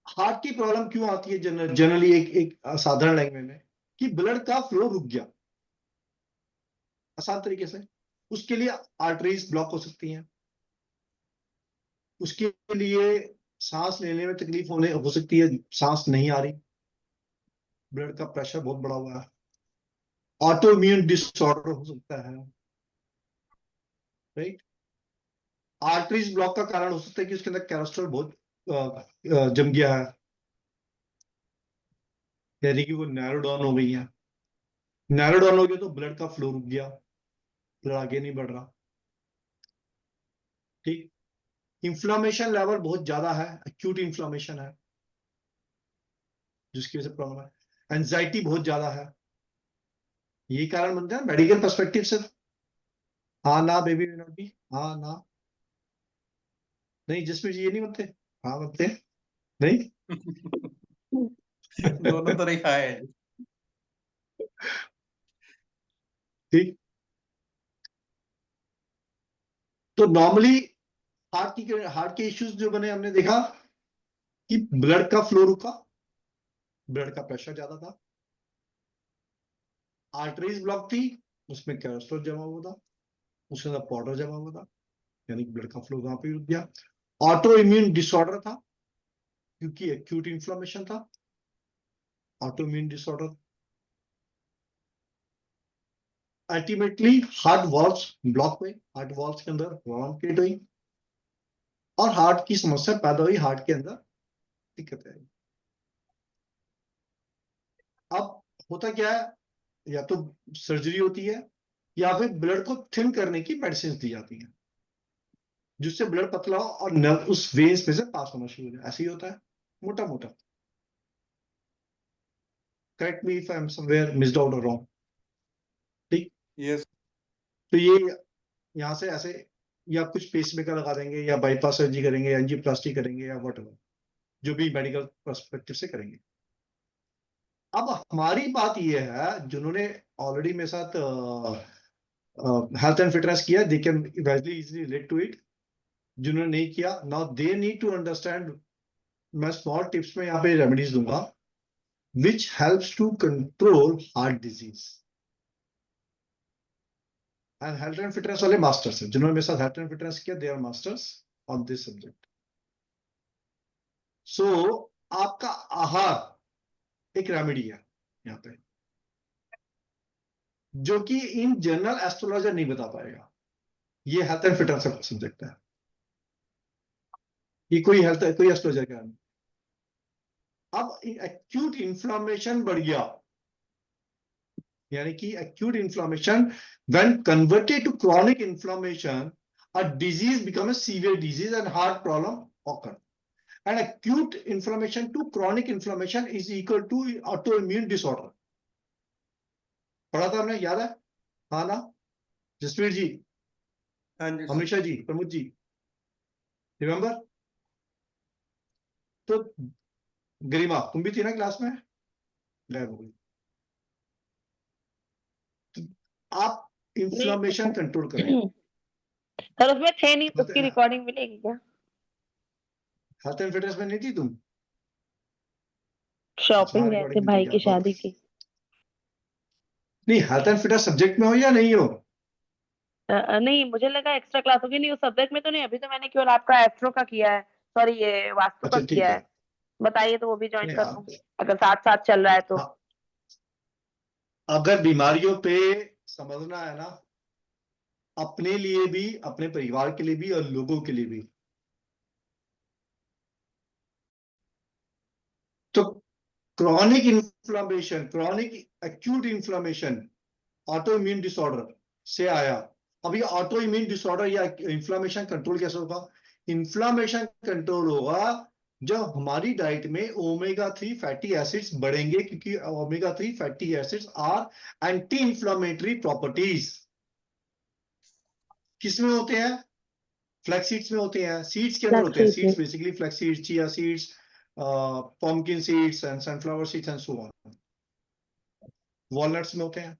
हार्ट की प्रॉब्लम क्यों आती है जनरली एक साधारण लैंग्वेज में, कि ब्लड का फ्लो रुक गया आसान तरीके से। उसके लिए आर्टरीज ब्लॉक हो सकती हैं, उसके लिए सांस लेने में तकलीफ हो सकती है, सांस नहीं आ रही, ब्लड का प्रेशर बहुत बढ़ा हुआ है, ऑटो इम्यून डिसऑर्डर हो सकता है, राइट। आर्टरीज ब्लॉक का कारण हो सकता है कि उसके अंदर कोलेस्ट्रॉल बहुत जम गया है, यानी कि वो नैरो डाउन हो गई है। नैरो डाउन हो गया तो ब्लड का फ्लो रुक गया, ब्लड आगे नहीं बढ़ रहा, ठीक। इंफ्लेमेशन लेवल बहुत ज्यादा है, एक्यूट इंफ्लेमेशन है जिसकी वजह से प्रॉब्लम है। एंजाइटी बहुत ज्यादा है, ये कारण बनते हैं मेडिकल पर्सपेक्टिव से। हाँ ना बेबी नॉट बी, हाँ ना नहीं, जिसमें ये नहीं बनते, हाँ बनते हैं नहीं। दोनों तरीका है। ठीक। तो नॉर्मली हार्ट के इश्यूज जो बने, हमने देखा कि ब्लड का फ्लो रुका, ब्लड का प्रेशर ज्यादा था, आर्टरीज ब्लॉक थी, उसमें कोलेस्ट्रॉल जमा हुआ था, उसके अंदर पाउडर जमा हुआ था, यानी कि ब्लड का फ्लो वहां पे रुक गया। ऑटो इम्यून डिसऑर्डर था क्योंकि एक्यूट इन्फ्लेमेशन था, auto immune disorder. Ultimately heart valves block हुए, हार्ट वॉल्व्स के अंदर ब्लॉकेट हुई और हार्ट की समस्या पैदा हुई, हार्ट के अंदर दिक्कत आई। अब होता क्या है, या तो सर्जरी होती है या फिर ब्लड को थिन करने की मेडिसिन दी जाती है जिससे ब्लड पतला हो और नर्व उस वेन्स में से पास होना शुरू हो जाए। ऐसे ही होता है मोटा मोटा। Correct me if I am somewhere missed out और रॉन्ग, ठीक। यस। तो ये यहाँ से ऐसे, या कुछ पेसमेकर लगा देंगे या बाईपास सर्जरी करेंगे, एंजियोप्लास्टी करेंगे या व्हाटएवर, जो भी मेडिकल पर्सपेक्टिव से करेंगे। अब हमारी बात ये है, जिन्होंने ऑलरेडी मेरे साथ हेल्थ एंड फिटनेस किया, they can very easily relate to it. जिन्होंने नहीं किया, now they need to understand. मैं स्मॉल टिप्स में यहाँ पे रेमेडीज दूंगा which helps to control heart disease। and health and fitness वाले मास्टर्स हैं, जिन्होंने मेरे साथ हेल्थ एंड फिटनेस किया, they are masters on this subject. So आपका आहार एक रेमेडी है यहाँ पे, जो कि इन जनरल एस्ट्रोलॉजर नहीं बता पाएगा। ये हेल्थ एंड फिटनेस का सब्जेक्ट है, ये कोई एस्ट्रोलॉजर का नहीं। अब एक्यूट इन्फ्लामेशन बढ़ गया, यानी कि acute inflammation when converted to chronic inflammation, a disease becomes a severe disease and heart problem occur। And acute inflammation to chronic inflammation is equal to autoimmune disorder। पढ़ा था हमने, याद है? हाँ ना जसवीर जी, हाँ जी सर। अमरीशा जी, प्रमोद जी, रिमेम्बर? तो गरिमा तुम भी थी ना क्लास में, गायब हो गई। आप इन्फ्लामेशन कंट्रोल करें। सर उसमें थे नहीं, उसकी रिकॉर्डिंग मिलेगी क्या? हेल्थ एंड फिटनेस में नहीं थी तुम? शॉपिंग गए थे भाई की शादी की। नहीं, हेल्थ एंड फिटनेस सब्जेक्ट में हो या नहीं हो? नहीं, मुझे लगा एक्स्ट्रा क्लास होगी। नहीं, उस सब्जेक्ट में तो नहीं, अभी तो मैंने केवल आपका एस्ट्रो का किया है, सॉरी ये वास्तु का अच्छा ठीक किया है। है। बताइए तो वो भी ज्वाइन नहीं, कर लूं अगर साथ साथ चल रहा है तो। हाँ, अगर बीमारियों पे समझना है ना, अपने लिए भी, अपने परिवार के लिए भी और लोगों के लिए भी, तो chronic inflammation, chronic acute inflammation auto immune disorder से आया। अब ये ऑटो इम्यून डिसऑर्डर या इन्फ्लामेशन कंट्रोल कैसे होगा? इन्फ्लामेशन कंट्रोल होगा जब हमारी डाइट में ओमेगा 3 फैटी एसिड्स बढ़ेंगे, क्योंकि omega 3 fatty acids are anti inflammatory properties. किस में होते हैं? फ्लैक्स सीड्स में होते हैं, सीड्स के अंदर होते हैं, Flaxseed सीड्स में। Basically flax seeds, chia seeds, pumpkin seeds and sunflower seeds and so on. Walnuts में होते हैं,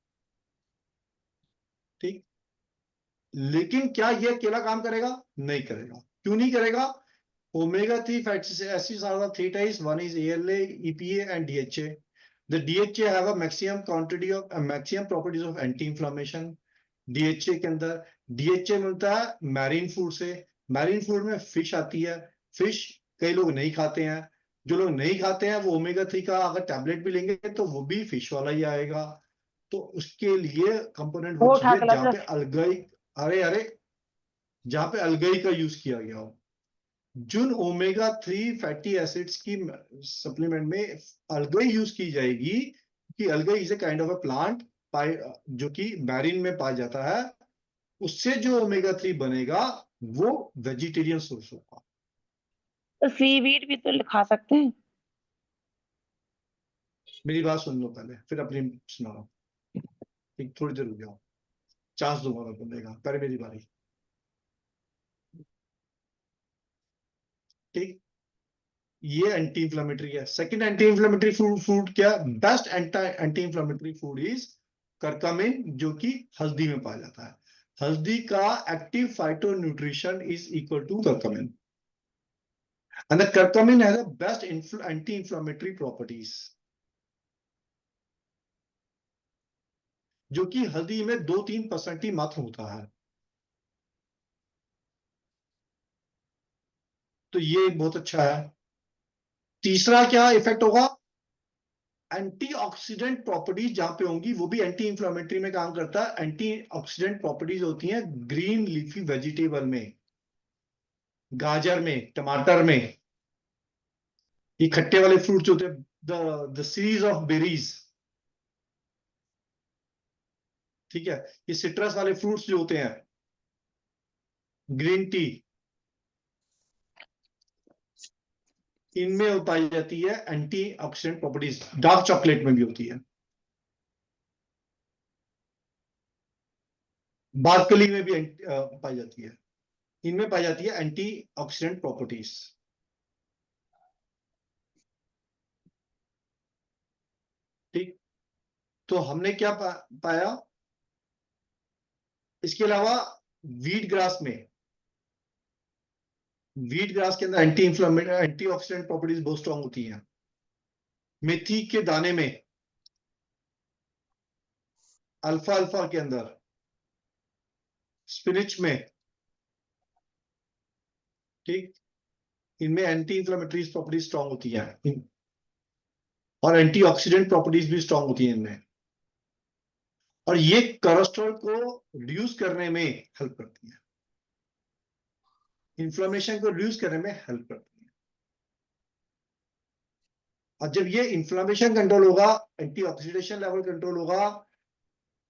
ठीक। लेकिन क्या ये अकेला काम करेगा? नहीं करेगा। क्यों नहीं करेगा? omega-3 fatty acids are the three types. One is ALA, EPA, and DHA. The DHA have a maximum quantity of maximum properties of anti-inflammation. DHA के अंदर DHA मिलता है मैरीन फूड से। मैरीन फूड में फिश आती है। Fish कई लोग नहीं खाते हैं। जो लोग नहीं खाते हैं वो ओमेगा-3 का अगर टैबलेट भी लेंगे तो वो भी फिश वाला ही आएगा। तो उसके लिए कंपोनेंट वो वो उठा चाहिए के जहां लाते पे अलगई, अरे जहां पे अलगई का यूज किया गया हो। जिन ओमेगा-3 फैटी एसिड्स की सप्लीमेंट में अलगई यूज की जाएगी कि अलगई is a kind of a plant जो कि मैरीन में पाया जाता है, उससे जो ओमेगा-3 बनेगा वो वेजिटेरियन सोर्स होगा। तो सीवीड भी तो खा सकते हैं। मेरी बात सुन लो पहले, फिर अपनी सुनाओ। ठीक, थोड़ी देर रुक जाओ, चांस दूंगा मैं बोलने का, पहले मेरी बारी। ठीक, ये एंटी इंफ्लेमेटरी है। सेकंड एंटी इंफ्लेमेटरी फूड क्या? Best anti inflammatory food is curcumin, जो कि हल्दी में पाया जाता है। हल्दी का active phyto nutrition is equal to curcumin, and the curcumin has the best anti inflammatory properties, जो कि हल्दी में 2-3% ही मात्र होता है। तो ये बहुत अच्छा है। तीसरा क्या इफेक्ट होगा? एंटीऑक्सीडेंट प्रॉपर्टीज जहां पे होंगी वो भी एंटी इंफ्लेमेटरी में काम करता है। एंटीऑक्सीडेंट प्रॉपर्टीज होती हैं ग्रीन लीफी वेजिटेबल में, गाजर में, टमाटर में, ये खट्टे वाले फ्रूट्स होते हैं, द सीरीज ऑफ बेरीज, ठीक है। ये सिट्रस वाले फ्रूट्स जो होते हैं, ग्रीन टी, इनमें पाई जाती है एंटीऑक्सीडेंट प्रॉपर्टीज। डार्क चॉकलेट में भी होती है, बारकली में भी पाई जाती है। इनमें पाई जाती है एंटीऑक्सीडेंट प्रॉपर्टीज, ठीक। तो हमने क्या पाया? इसके अलावा वीट ग्रास में, वीट ग्रास के अंदर एंटीऑक्सीडेंट प्रॉपर्टीज बहुत स्ट्रांग होती हैं। मेथी के दाने में, अल्फा अल्फा के अंदर, स्पिनिच में, ठीक, इनमें एंटी इंफ्लेमेटरी प्रॉपर्टीज स्ट्रांग होती हैं और एंटीऑक्सीडेंट प्रॉपर्टीज भी स्ट्रांग होती हैं इनमें। और ये कोलेस्ट्रॉल को रिड्यूस करने में हेल्प करती है, इन्फ्लेमेशन को रिड्यूस करने में हेल्प करती है। और जब ये इन्फ्लेमेशन कंट्रोल होगा, एंटीऑक्सीडेशन लेवल कंट्रोल होगा,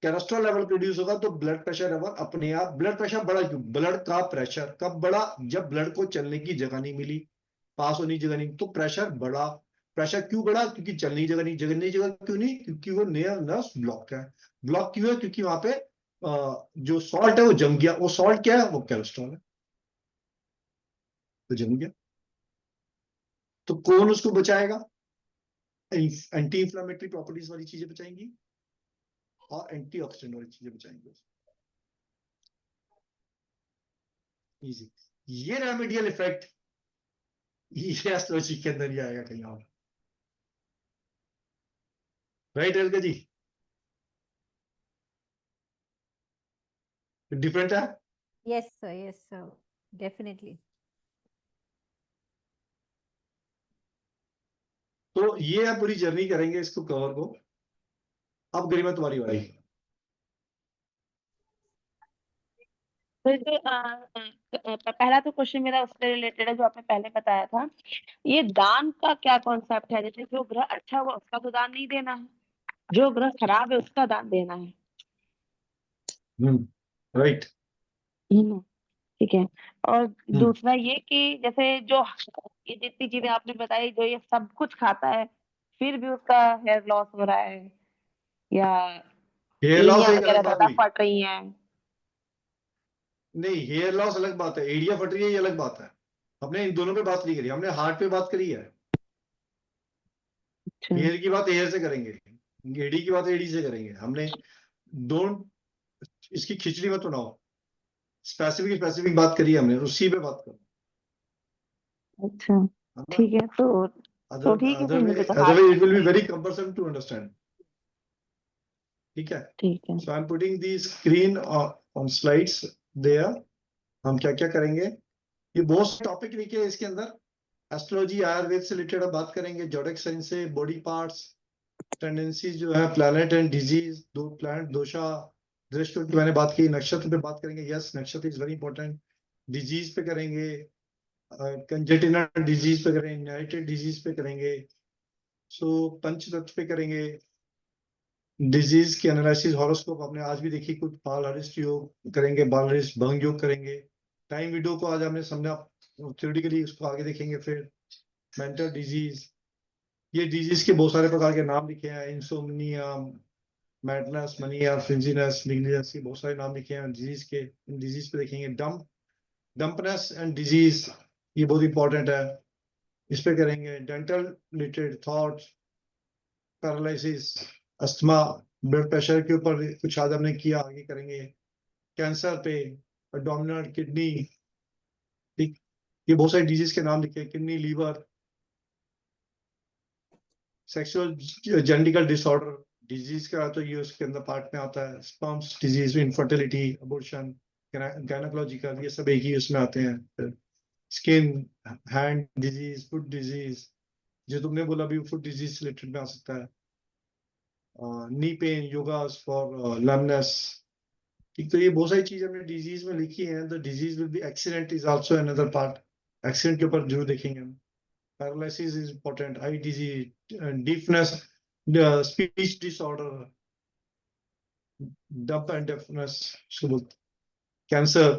कोलेस्ट्रॉल लेवल रिड्यूस होगा, तो ब्लड प्रेशर लेवल अपने आप, ब्लड प्रेशर बढ़ा क्यों? ब्लड का प्रेशर कब बढ़ा? जब ब्लड को चलने की जगह नहीं मिली, पास होने की जगह नहीं, तो प्रेशर बढ़ा। प्रेशर क्यों बढ़ा? क्योंकि चलने की जगह नहीं। जगह नहीं, जगह क्यों नहीं? क्योंकि वो नर्व्स ब्लॉक है। ब्लॉक क्यों है? क्योंकि वहां पे जो सॉल्ट है वो जम गया। वो सॉल्ट क्या है? वो कोलेस्ट्रॉल है, तो जम गया। तो कौन उसको बचाएगा? एंटी इंफ्लेमेटरी प्रॉपर्टीज वाली चीजें बचाएंगी और एंटीऑक्सीडेंट वाली चीजें बचाएंगे। इजी। ये रेमेडियल इफेक्ट ये एस्ट्रोलॉजी के अंदर ही आएगा कहीं और। राइट अलका जी? डिफरेंट है। Yes, sir. Yes, sir. Definitely. तो ये आप पूरी जर्नी करेंगे इसको कवर को। अब गरिमा तुम्हारी बारी। तो जो पहला तो क्वेश्चन मेरा उससे रिलेटेड है जो आपने पहले बताया था। ये दान का क्या कॉन्सेप्ट है? जैसे जो ग्रह अच्छा हुआ उसका तो दान नहीं देना है, जो ग्रह खराब है उसका दान देना है। राइट। ठीक है। और दूसरा ये कि जैसे जो ये जितनी चीजें आपने बताई, जो ये सब कुछ खाता है फिर भी उसका हेयर लॉस हो रहा है या हेयर लॉस एड़ियां एक वगैरह अलग बात ज्यादा हुई। फट रही हैं। नहीं, हेयर लॉस अलग बात है, एड़ियां फट रही है ये अलग बात है। हमने इन दोनों पे बात नहीं करी, हमने हार्ट पे बात करी है। अच्छा हेयर की बात हेयर से करेंगे, एड़ी की बात एड़ी से करेंगे। हमने डोंट इसकी खिचड़ी मत बनाओ, स्पेसिफिक बात करी है हमने, उसी पे बात करो, अच्छा है ना। ठीक है तो ठीक है फिर मुझे तो हार्ट अदरवाइज का इट विल बी सही वेरी है। Cumbersome to understand. ठीक है, ठीक है so I am putting the screen on slides there. हम क्या क्या करेंगे, ये बहुत से टॉपिक लिखे हैं इसके अंदर। एस्ट्रोलॉजी आयुर्वेद से रिलेटेड हम बात करेंगे, जोडिक साइंस से, बॉडी पार्ट्स, टेंडेंसीज जो है, प्लैनेट एंड डिजीज, दो प्लैनेट दोषा दृष्टि की मैंने बात की। नक्षत्र पे बात करेंगे, यस नक्षत्र इज वेरी इंपॉर्टेंट। डिजीज पे करेंगे, कंजेटिना डिजीज पे करेंगे, इनहेरिटेड डिजीज पे करेंगे। सो पंचतत्व पे करेंगे, डिजीज की एनालिसिस, हॉरोस्कोप आपने आज भी देखी, कुछ बाल हरिष्ट योग करेंगे, बाल हरिष्ट भंग योग करेंगे। टाइम विडो को आज हमने समझा थ्योरेटिकली, उसको आगे देखेंगे। फिर मेंटल डिजीज, ये डिजीज के बहुत सारे प्रकार के नाम लिखे हैं, इंसोमनिया, मैडनेस, मनिया, फ्रिंजीनेस, मिग्लियस, ये बहुत सारे नाम लिखे हैं डिजीज के। इन डिजीज पे देखेंगे। डम्पनेस एंड डिजीज, ये बहुत इंपॉर्टेंट है, इस पे करेंगे। Dental related thoughts, paralysis, asthma, blood pressure के ऊपर कुछ आज हमने किया, आगे करेंगे। कैंसर पे, एब्डोमिनल, किडनी, ठीक, ये बहुत सारी डिजीज के नाम लिखे, kidney, liver. Sexual genetical disorder disease का तो ये उसके अंदर पार्ट में आता है। Sperms disease, infertility, abortion, gynaecological, ये सब एक ही उसमें आते हैं। Skin, hand disease, foot disease, जो तुमने बोला भी फुट डिजीज रिलेटेड में आ सकता है। Knee pain, yoga for learners, ठीक। तो ये बहुत सारी चीज हमने डिजीज में लिखी है। The disease will be accident is also another part, accident के ऊपर जरूर देखेंगे हम। Paralysis is important, eye disease, deafness, speech disorder, deaf and deafness, cancer.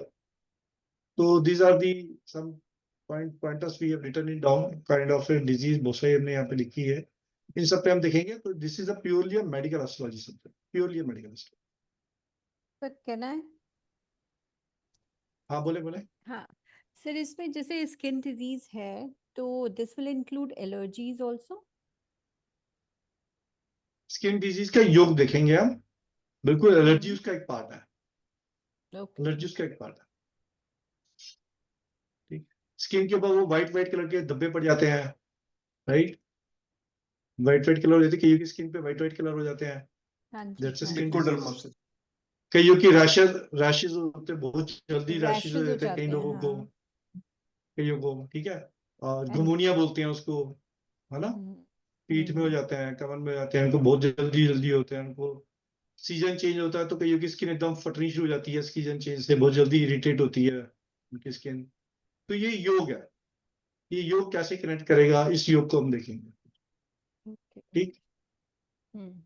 तो these are the some pointers we have written it down, kind of a disease बहुत सारी हमने यहाँ पे लिखी है, इन सब पे हम देखेंगे। तो this is a purely medical astrology subject, purely medical astrology. Sir can I? हाँ बोले बोले। हाँ सर, इसमें जैसे स्किन डिजीज है तो this will include allergies also? Skin disease का योग देखेंगे हम, बिल्कुल। एलर्जी उसका एक पार्ट है, ओके। एलर्जी उसका एक पार्ट है, ठीक। स्किन के ऊपर वो व्हाइट व्हाइट कलर के धब्बे पड़ जाते हैं, राइट। व्हाइट व्हाइट कलर हो जाते हैं, कईयों की स्किन पे व्हाइट व्हाइट कलर हो जाते हैं, हाँ जी दैट्स अ हाँ स्किन जी। डिजीज। लिकोडर्मासिस। कईयों की रैशेज होते हैं, बहुत जल्दी रैशेज हो रैशेस हो जाते हैं कई जाते हैं, लोगों को, हाँ। कईयों को, ठीक है। और हाँ जी। गुमोनिया बोलते हैं उसको, है ना। हम्म, पीठ में हो जाते हैं, कमर में हो जाते हैं, उनको बहुत जल्दी जल्दी होते हैं उनको। सीजन चेंज होता है तो कईयों की स्किन एकदम फटनी शुरू हो जाती है, सीजन चेंज से बहुत जल्दी इरिटेट होती है उनकी स्किन। तो ये योग है, ये योग कैसे कनेक्ट करेगा, इस योग को हम देखेंगे, ओके। ठीक। हम्म।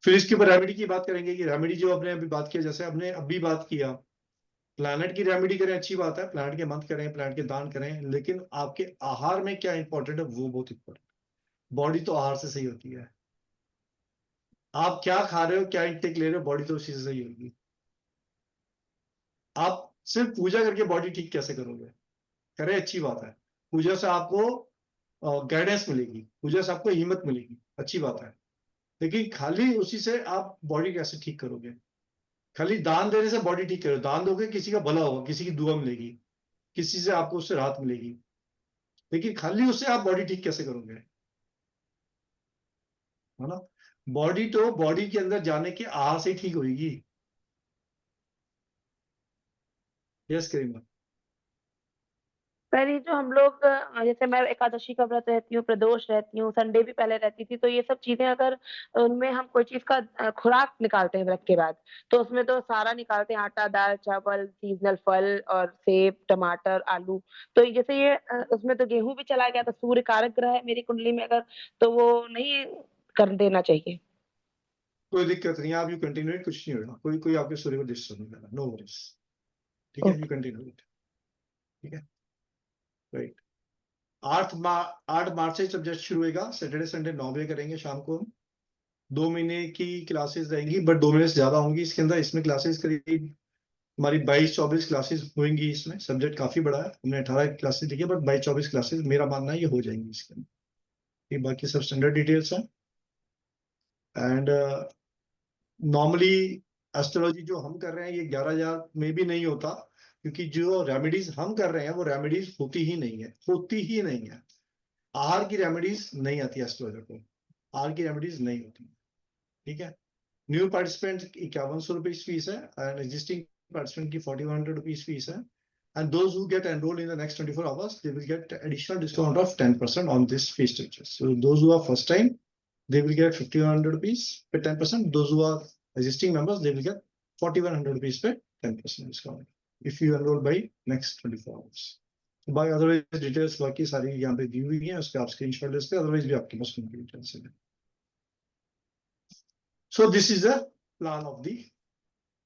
फिर इसके ऊपर रेमेडी की बात करेंगे कि रेमेडी जो हमने अभी बात किया, जैसे हमने अभी बात किया, प्लैनेट की रेमेडी करें, अच्छी बात है, प्लैनेट के मंत्र करें, प्लैनेट के दान करें, लेकिन आपके आहार में क्या इंपॉर्टेंट है वो बहुत इंपॉर्टेंट। बॉडी तो आहार से सही होती है, आप क्या खा रहे हो, क्या इंटेक ले रहे हो, बॉडी तो उसी से सही होगी। आप सिर्फ पूजा करके बॉडी ठीक कैसे करोगे, करें, अच्छी बात है, पूजा से आपको गाइडेंस मिलेगी, पूजा से आपको हिम्मत मिलेगी, अच्छी बात है। लेकिन खाली उसी से आप बॉडी कैसे ठीक करोगे, खाली दान देने से बॉडी ठीक करो, दान दोगे किसी का भला होगा, किसी की दुआ मिलेगी, किसी से आपको उससे राहत मिलेगी, लेकिन खाली उससे आप बॉडी ठीक कैसे करोगे, है ना। बॉडी तो बॉडी के अंदर जाने के आहार से ही ठीक होगी। यस करीमा। पर ये जो हम लोग जैसे मैं एकादशी का व्रत रहती हूँ, प्रदोष रहती हूँ, संडे भी पहले रहती थी, तो ये सब चीजें अगर उनमें हम कोई चीज का खुराक निकालते हैं व्रत के बाद, तो उसमें तो सारा निकालते हैं, आटा, दाल, चावल, सीजनल फल और सेब, टमाटर, आलू। तो जैसे ये उसमें तो गेहूं भी चला गया, तो सूर्य कारक ग्रह है मेरी कुंडली में अगर, तो वो नहीं कर देना चाहिए। कोई दिक्कत नहीं, आप यू कंटिन्यू, कुछ नहीं होगा, कोई कोई आपके सूर्य को डिस्टर्ब नहीं करना, नो वरीज, ठीक है, यू ओके। कंटिन्यू इट, ठीक है, राइट। 8 मार्च से सब्जेक्ट शुरू होगा, सैटरडे संडे 9 बजे करेंगे शाम को। 2 महीने की क्लासेस रहेंगी, बट 2 महीने से ज्यादा होंगी इसके अंदर। इसमें क्लासेस करीब हमारी 22-24 क्लासेस होंगी इसमें। सब्जेक्ट काफी बड़ा है, हमने 18 क्लासेस लिखी है, बट 22-24 क्लासेस मेरा मानना है ये हो जाएंगी इसके अंदर। ये बाकी सब स्टैंडर्ड डिटेल्स हैं। एंड नॉर्मली एस्ट्रोलॉजी जो हम कर रहे हैं ये 11,000 में भी नहीं होता, क्योंकि जो रेमेडीज हम कर रहे हैं वो रेमेडीज होती ही नहीं है। आहार की रेमेडीज नहीं आती एस्ट्रोलॉजर को, आहार की रेमेडीज नहीं होती। ठीक है। न्यू पार्टिसिपेंट 5100 रुपीज फीस है, एंड एग्जिस्टिंग पार्टिसिपेंट की 4100 रुपीज फीस है। And those who get enrolled in the next 24 hours, they will get additional discount of 10% on this fee structure. So those who are first time, they will get 5,100 rupees per 10%. Those who are existing members, they will get 4,100 rupees per 10% discount if you enroll by next 24 hours. By otherwise details बाकी सारी यहाँ पे दी हुई हैं, उसके आप screenshot ले सकते हैं, otherwise भी आपके पास complete details हैं. So this is the plan of the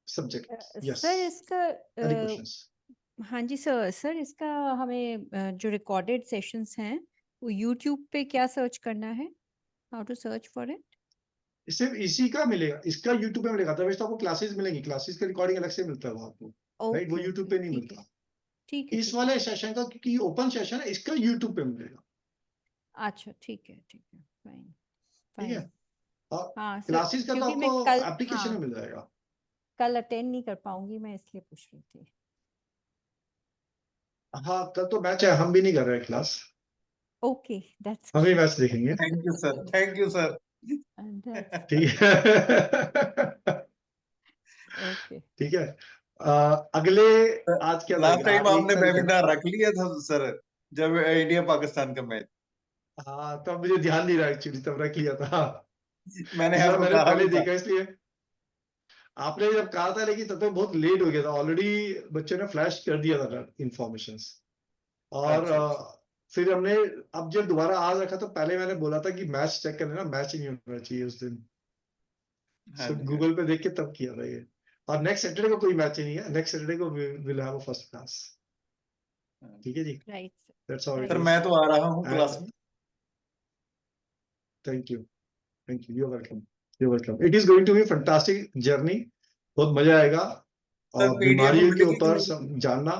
subject. Yes. Sir इसका Any questions? हाँ जी सर, सर इसका हमें जो रिकॉर्डेड सेशंस हैं वो यूट्यूब पे क्या सर्च करना है? How to search for it? सिर्फ इसी का मिलेगा, इसका यूट्यूब पे मिलेगा। अदरवाइज तो आपको क्लासेस मिलेंगी, क्लासेस का रिकॉर्डिंग अलग से मिलता है वो आपको, राइट? वो ओके यूट्यूब ओके पे नहीं ठीक है मिलता। ठीक है इस ठीक वाले सेशन का, क्योंकि ओपन सेशन है, इसका यूट्यूब पे मिलेगा। है। अच्छा ठीक है फाइन ठीक है। फाइन। और हाँ सर, क्लासेस का तो क्योंकि मैं आपको कल एप्लीकेशन में हाँ मिल जाएगा। कल अटेंड नहीं कर पाऊंगी, मैं इसलिए पूछ रही थी। हाँ, कल तो मैच है, हम भी नहीं कर रहे हैं क्लास, ओके दैट्स हम ही मैच देखेंगे। Thank you sir, thank you sir. That's ठीक है। ओके। ठीक है। अगले आज क्या लास्ट तारीख टाइम है? 1 आपने तारीख है ना? वेबिनार रख लिया था सर, जब इंडिया पाकिस्तान का मैच। हाँ, तब मुझे ध्यान नहीं रहा एक्चुअली, तब रख लिया था। मैंने इस बार आपको मैंने कहा पहले भी था। देखा, इसलिए आपने जब कहा था, लेकिन तब तक बहुत लेट हो गया था, ऑलरेडी बच्चों ने फ्लैश कर दिया था इंफॉर्मेशंस। और अच्छा अच्छा। फिर हमने, अब जब दोबारा आज रखा तो पहले मैंने बोला था कि मैच चेक कर लेना, मैच नहीं होना चाहिए उस दिन। हाँ सो जी, हाँ गूगल पे देख के तब किया था ये। और नेक्स्ट सैटरडे को कोई मैच ही नहीं है, नेक्स्ट सैटरडे को will have a first class. जी। ठीक है जी, right that's how it sir right. Is. मैं तो आ रहा हूँ एंड क्लास में। Thank you, you welcome, you welcome. It is going to be fantastic journey, बहुत मजा आएगा। सर और पीडीएफ बीमारियों के मिलेगी कि ऊपर नहीं? सब जानना।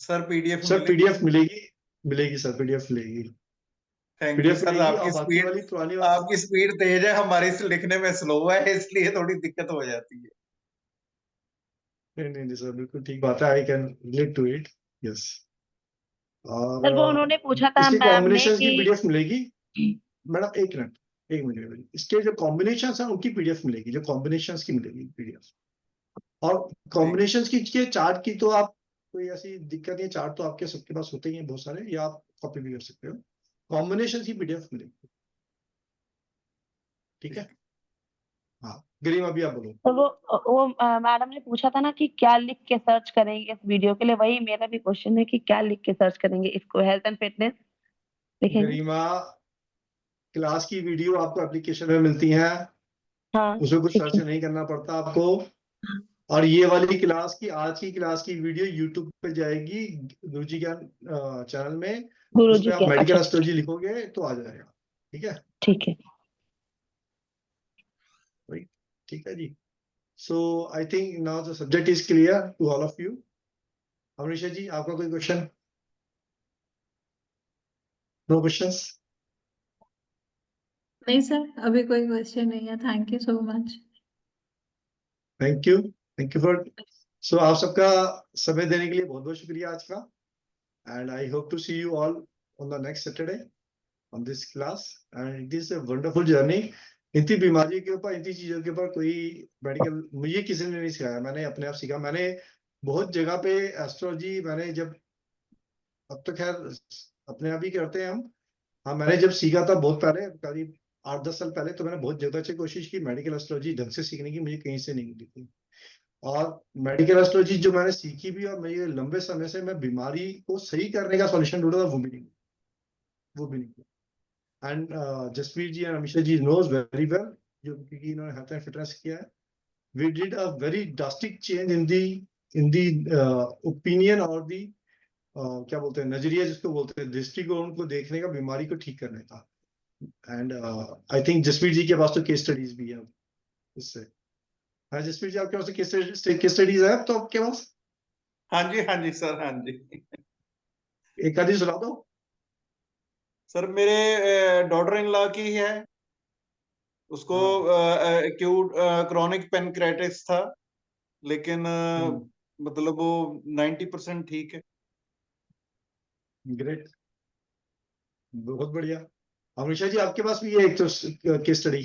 सर पीडीएफ सर मिलेगी? पीडीएफ मिलेगी, मिलेगी सर, पीडीएफ मिलेगी, थैंक यू पीडीएफ सर। मिलेगी। और बाकी वाली पुरानी वाली, आपकी स्पीड तेज है, हमारी से लिखने में स्लो है, इसलिए थोड़ी दिक्कत हो जाती है। नहीं सर, बिल्कुल ठीक बात है, I can relate to it. Yes. Sir वो और उन्होंने पूछा था इसके मैम ने कॉम्बिनेशन की कि पीडीएफ मिलेगी। मैडम एक मिनट, एक मिनट, इसके जो कॉम्बिनेशन है उनकी पीडीएफ मिलेगी, जो कॉम्बिनेशन की मिलेगी पीडीएफ। और ठीक। कॉम्बिनेशन की के चार्ट की तो आप, कोई ऐसी दिक्कत नहीं है, चार्ट तो आपके सबके पास होते ही हैं बहुत सारे, या आप कॉपी भी कर सकते हो। कॉम्बिनेशन की पीडीएफ मिलेगी। ठीक है। हाँ, गरिमा भी आप बोलो। तो वो मैडम ने पूछा था ना कि क्या लिख के सर्च करेंगे इस वीडियो के लिए, वही मेरा भी क्वेश्चन है कि क्या लिख के सर्च करेंगे इसको, हेल्थ एंड फिटनेस लिखेंगे? गरिमा, क्लास की वीडियो आपको एप्लीकेशन में मिलती है, हाँ उसमें कुछ ठीक सर्च है। नहीं करना पड़ता आपको। और ये वाली क्लास की, आज की क्लास की वीडियो यूट्यूब पे जाएगी, गुरुजी ज्ञान चैनल में। गुरु उस जी पे आप के, मेडिकल अच्छा एस्ट्रोलॉजी लिखोगे तो आ जाएगा। ठीक है, ठीक है। ठीक है जी। So I think now the subject is clear to all of you. Amrisha ji, आपका कोई क्वेश्चन? No questions? नहीं सर, अभी कोई क्वेश्चन नहीं है। Thank you so much. Thank you, thank you for. So आप सबका समय देने के लिए बहुत बहुत शुक्रिया आज का। And I hope to see you all on the next Saturday on this class, and it is a wonderful journey। इतनी बीमारियों के ऊपर, इतनी चीजों के ऊपर कोई मेडिकल मुझे किसी ने नहीं सिखाया, मैंने अपने आप सीखा। मैंने बहुत जगह पे एस्ट्रोलॉजी मैंने जब, अब तो खैर अपने आप ही करते हैं हम। हाँ, मैंने जब सीखा था बहुत पहले, करीब 8-10 साल पहले, तो मैंने बहुत ज्यादा अच्छी कोशिश की मेडिकल एस्ट्रोलॉजी ढंग से सीखने की, मुझे कहीं से नहीं मिली थी। और मेडिकल एस्ट्रोलॉजी जो मैंने सीखी भी, और मुझे लंबे समय से मैं बीमारी को सही करने का सॉल्यूशन ढूंढा था, वो भी नहीं। And Jasveer ji and Amisha ji knows very well, जो क्योंकि इन्होंने हेल्थ एंड फिटनेस किया है। We did a very drastic change in the opinion, और दी क्या बोलते हैं, नजरिया जिसको बोलते हैं, दृष्टिकोण को देखने का, बीमारी को ठीक करने का। एंड आई थिंक जसवीर जी के पास तो केस स्टडीज भी है इससे। हाँ जसप्रीत जी, आपके पास केस स्टडीज है तो आपके पास हाँ जी सर, हाँ जी। एक आधी सुना दो। सर मेरे डॉटर इन लॉ की है, उसको हाँ। एक्यूट क्रॉनिक पेनक्राइटिस था, लेकिन मतलब वो 90% ठीक है। ग्रेट, बहुत बढ़िया। अमीषा जी, आपके पास भी है एक तो केस स्टडी,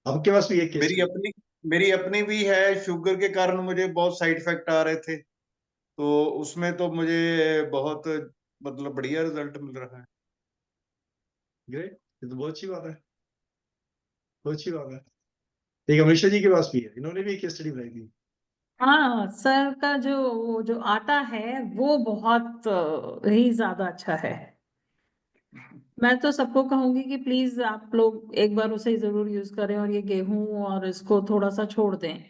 आपके पास भी एक केस स्टडी। मेरी अपनी भी है। शुगर के कारण मुझे बहुत साइड इफेक्ट आ रहे थे, तो उसमें तो मुझे बहुत मतलब बढ़िया रिजल्ट मिल रहा है। ग्रेट, ये तो बहुत अच्छी बात है, बहुत अच्छी बात है। एक अमीषा जी के पास भी है, इन्होंने भी एक केस स्टडी बनाई थी। हाँ सर का जो आटा है वो बहुत ही ज्यादा अच्छा है। मैं तो सबको कहूंगी कि प्लीज आप लोग एक बार उसे जरूर यूज करें, और ये गेहूं और इसको थोड़ा सा छोड़ दें।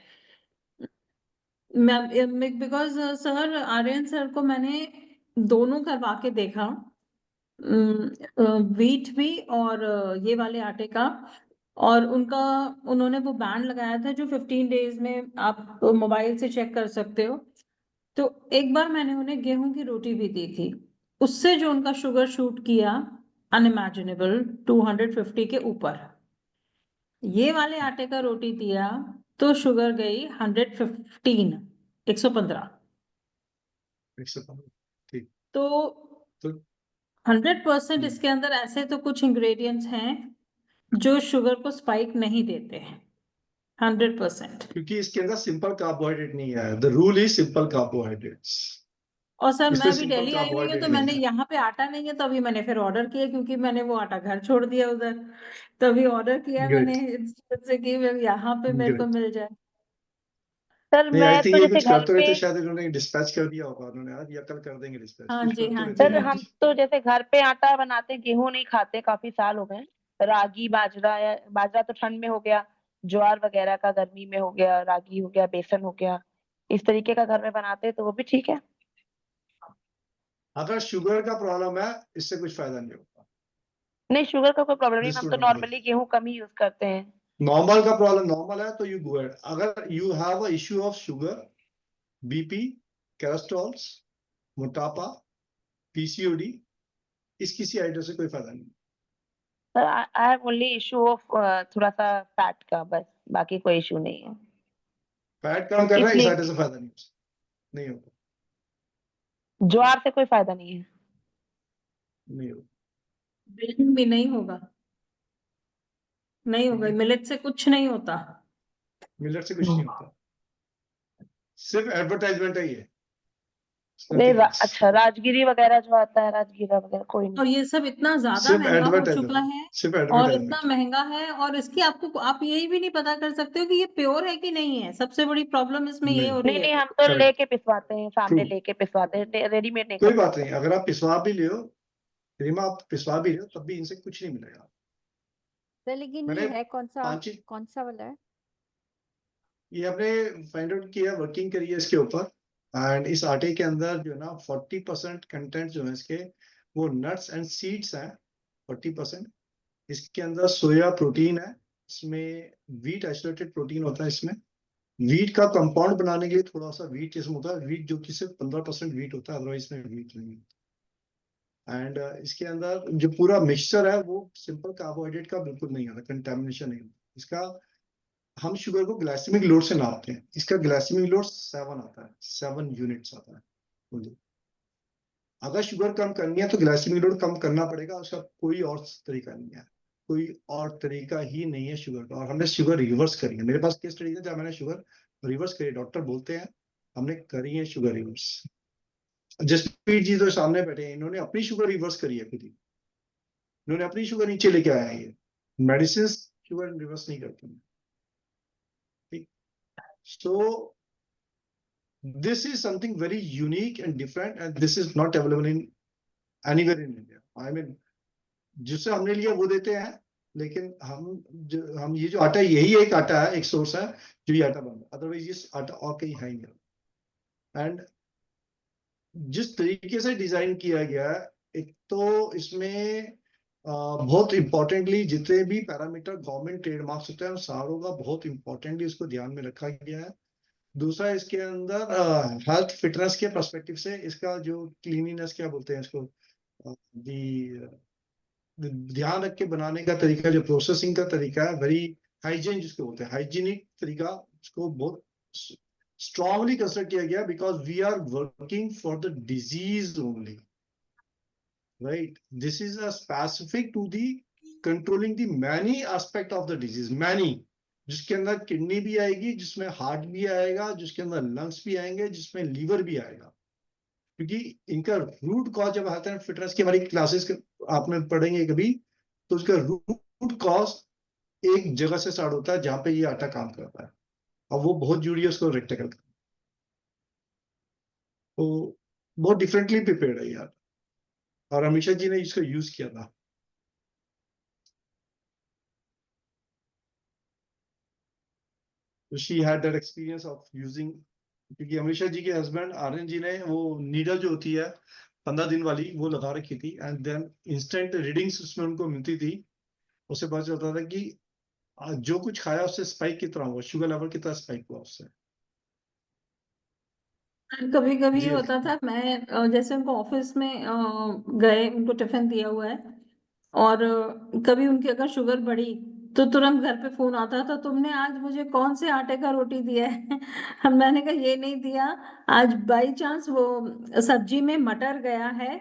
मैं बिकॉज सर आर्यन सर को मैंने दोनों करवा के देखा, व्हीट भी और ये वाले आटे का, और उन्होंने वो बैंड लगाया था जो 15 डेज में आप मोबाइल से चेक कर सकते हो। तो एक बार मैंने उन्हें गेहूं की रोटी भी दी थी, उससे जो उनका शुगर शूट किया अनइमेजिनेबल 250 के ऊपर। ये वाले आटे का रोटी दिया तो शुगर गई 115, 115। 115, ठीक। तो तो 100% इसके अंदर ऐसे तो कुछ इंग्रेडिएंट्स हैं जो शुगर को स्पाइक नहीं देते हैं, 100%। क्योंकि इसके अंदर सिंपल कार्बोहाइड्रेट नहीं है, the rule is simple carbohydrates, और सर इसमें मैं भी सिंपल दिल्ली आई हुई हूँ, कार्बोहाइड्रेट तो नहीं मैंने है। यहाँ पे आटा नहीं है तो अभी मैंने फिर ऑर्डर किया, क्योंकि मैंने वो आटा घर छोड़ दिया उधर। तभी ऑर्डर किया मैंने ग्रेट, इस वजह से कि यहाँ पे मेरे को ग्रेट। मिल जाए। सर नहीं, आई मैं थिंक तो ये जैसे कुछ घर करते हुए पे तो शायद इन्होंने डिस्पैच कर दिया होगा, उन्होंने आज या कल कर देंगे डिस्पैच, हाँ कुछ जी, कर तो हाँ लेते जी, सर हैं हाँ हम जी। तो जैसे घर पे आटा बनाते, गेहूं नहीं खाते, काफी साल हो गए। रागी बाजरा, या बाजरा तो ठंड में हो गया, ज्वार वगैरह का गर्मी में हो गया, रागी हो गया, बेसन हो गया, इस तरीके का घर में बनाते तो वो भी ठीक है। अगर शुगर का प्रॉब्लम है, इससे कुछ फायदा नहीं होगा। नहीं, शुगर का कोई प्रॉब्लम नहीं, दिस हम वुड तो नॉट वर्क। नॉर्मली गेहूं कम ही यूज करते हैं। नॉर्मल का प्रॉब्लम नॉर्मल है तो यू गो एट। अगर you have a issue of sugar, BP, cholesterol, मोटापा, पीसीओडी, इस किसी आइटम से कोई फायदा नहीं। Sir I have only issue of थोड़ा सा फैट का, बस बाकी कोई इशू नहीं है। फैट कम कर रहा है, इस इसलिए आइटम से फायदा नहीं नहीं होगा, ज्वार से कोई फायदा नहीं है। नहीं होगा। बिल्कुल भी नहीं होगा, नहीं ठीक होगा, है, मिलेट से कुछ नहीं होता। मिलेट से कुछ नहीं होता, सिर्फ एडवर्टाइजमेंट है ये, नहीं नथिंग एल्स। अच्छा, राजगिरी वगैरह जो आता है, राजगीरा वगैरह कोई नहीं। और ये सब इतना ज्यादा सिर्फ महंगा हो चुका एडवर्टाइजमेंट, है, सिर्फ और इतना एडवर्टाइजमेंट। महंगा है, और इसकी आप यही भी नहीं पता कर सकते हो कि ये प्योर है कि नहीं है। सबसे बड़ी प्रॉब्लम इसमें ये हो नहीं, रही नहीं है। नहीं, हम तो करेक्ट, लेके पिसवाते हैं, ट्रू। सामने लेके पिसवाते हैं, रेडीमेड नहीं कोई खरीदते बात सर। नहीं, अगर आप पिसवा भी ले हो, रीमा, आप पिसवा भी ले हो, तब भी इनसे कुछ नहीं मिलेगा। सर लेकिन मैंने ये है पांच कौन सा वाला है? ये हमने फाइंड आउट किया, वर्किंग करी है इसके ऊपर। एंड इस आटे के अंदर जो है ना 40% कंटेंट जो है इसके, वो नट्स एंड सीड्स हैं, 40%। इसके अंदर सोया प्रोटीन है, इसमें वीट आइसोलेटेड प्रोटीन होता है इसमें। वीट का कंपाउंड बनाने के लिए थोड़ा सा वीट इसमें होता है, वीट जो कि सिर्फ 15% वीट होता है, अदरवाइज इसमें वीट नहीं है। एंड इसके अंदर जो पूरा मिक्सचर है वो सिंपल कार्बोहाइड्रेट का बिल्कुल नहीं होता, कंटेमिनेशन नहीं होता इसका। हम शुगर को ग्लाइसेमिक लोड से नापते हैं, इसका ग्लाइसेमिक लोड 7 आता है, 7 यूनिट्स आता है। बोलिए, अगर शुगर कम करनी है तो ग्लाइसेमिक लोड कम करना पड़ेगा, उसका कोई और तरीका नहीं है, कोई और तरीका ही नहीं है शुगर का। और हमने शुगर रिवर्स करी है, मेरे पास केस स्टडी है जहाँ मैंने शुगर रिवर्स करी, डॉक्टर बोलते हैं हमने करी है शुगर रिवर्स। जसप्रीत जी तो सामने बैठे हैं, इन्होंने अपनी शुगर रिवर्स करी है खुद ही, इन्होंने अपनी शुगर नीचे लेके आया है। ये मेडिसिन शुगर रिवर्स नहीं करते हैं, ठीक। सो this is something very unique and different, and this is not available in anywhere in India. I mean, जिससे हमने लिया वो देते हैं, लेकिन हम ये जो आटा है, यही एक आटा है, एक सोर्स है जो ये आटा बन रहा है, अदरवाइज ये आटा और कहीं है ही नहीं। एंड जिस तरीके से डिजाइन किया गया है, एक तो इसमें बहुत इंपॉर्टेंटली जितने भी पैरामीटर गवर्नमेंट ट्रेडमार्क्स होते हैं उन सारों का बहुत इंपॉर्टेंटली उसको ध्यान में रखा गया है। दूसरा इसके अंदर हेल्थ फिटनेस के पर्सपेक्टिव से इसका जो क्लीनिनेस क्या बोलते हैं इसको, ध्यान रख के बनाने का तरीका, जो प्रोसेसिंग का तरीका है, वेरी हाइजीन जिसको बोलते हैं, हाइजीनिक तरीका, उसको बहुत स्ट्रांगली कंसिडर किया गया because we are working for the disease only, right. This is a specific to the controlling the many aspect of the disease, many, जिसके अंदर किडनी भी आएगी, जिसमें हार्ट भी आएगा, जिसके अंदर लंग्स भी आएंगे, जिसमें लीवर भी आएगा, क्योंकि इनका रूट कॉज जब हेल्थ एंड फिटनेस की हमारी क्लासेस आपने पढ़ेंगे कभी, तो उसका रूट कॉज एक जगह से स्टार्ट होता है जहां पे ये आटा काम करता है, और वो बहुत जरूरी है उसको रेक्टिकल करना। तो बहुत डिफरेंटली प्रिपेयर्ड है यार, और अमीषा जी ने इसको यूज किया था। She had that experience of using, क्योंकि अमीषा जी के हस्बैंड आर्यन जी ने वो नीडल जो होती है 15 दिन वाली वो लगा रखी थी, एंड देन इंस्टेंट रीडिंग्स उसमें उनको मिलती थी। उससे पता चलता था कि जो कुछ खाया उससे स्पाइक कितना हुआ, शुगर लेवल कितना स्पाइक हुआ उससे। कभी कभी जी होता था, मैं जैसे उनको ऑफिस में गए, उनको टिफिन दिया हुआ है, और कभी उनकी अगर शुगर बढ़ी तो तुरंत घर पे फोन आता था, तुमने आज मुझे कौन से आटे का रोटी दिया है मैंने कहा ये नहीं दिया, आज बाई चांस वो सब्जी में मटर गया है,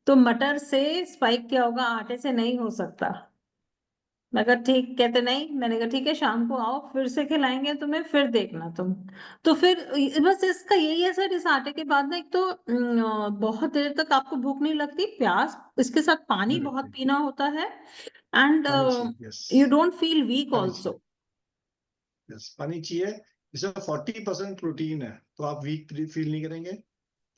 तो मटर से स्पाइक क्या होगा, आटे से नहीं हो सकता। मैं कहा ठीक, कहते नहीं, मैंने कहा ठीक है, शाम को आओ फिर से खिलाएंगे तुम्हें, फिर देखना तुम। तो फिर बस इसका यही है सर, इस आटे के बाद ना, एक तो बहुत देर तक आपको भूख नहीं लगती, प्यास, इसके साथ पानी नहीं बहुत लगती, पीना होता है, एंड पानी चाहिए, yes, you don't feel weak पानी ऑल्सो। चाहिए, यस, पानी चाहिए। इसमें 40% प्रोटीन है, तो आप वीक फील नहीं करेंगे।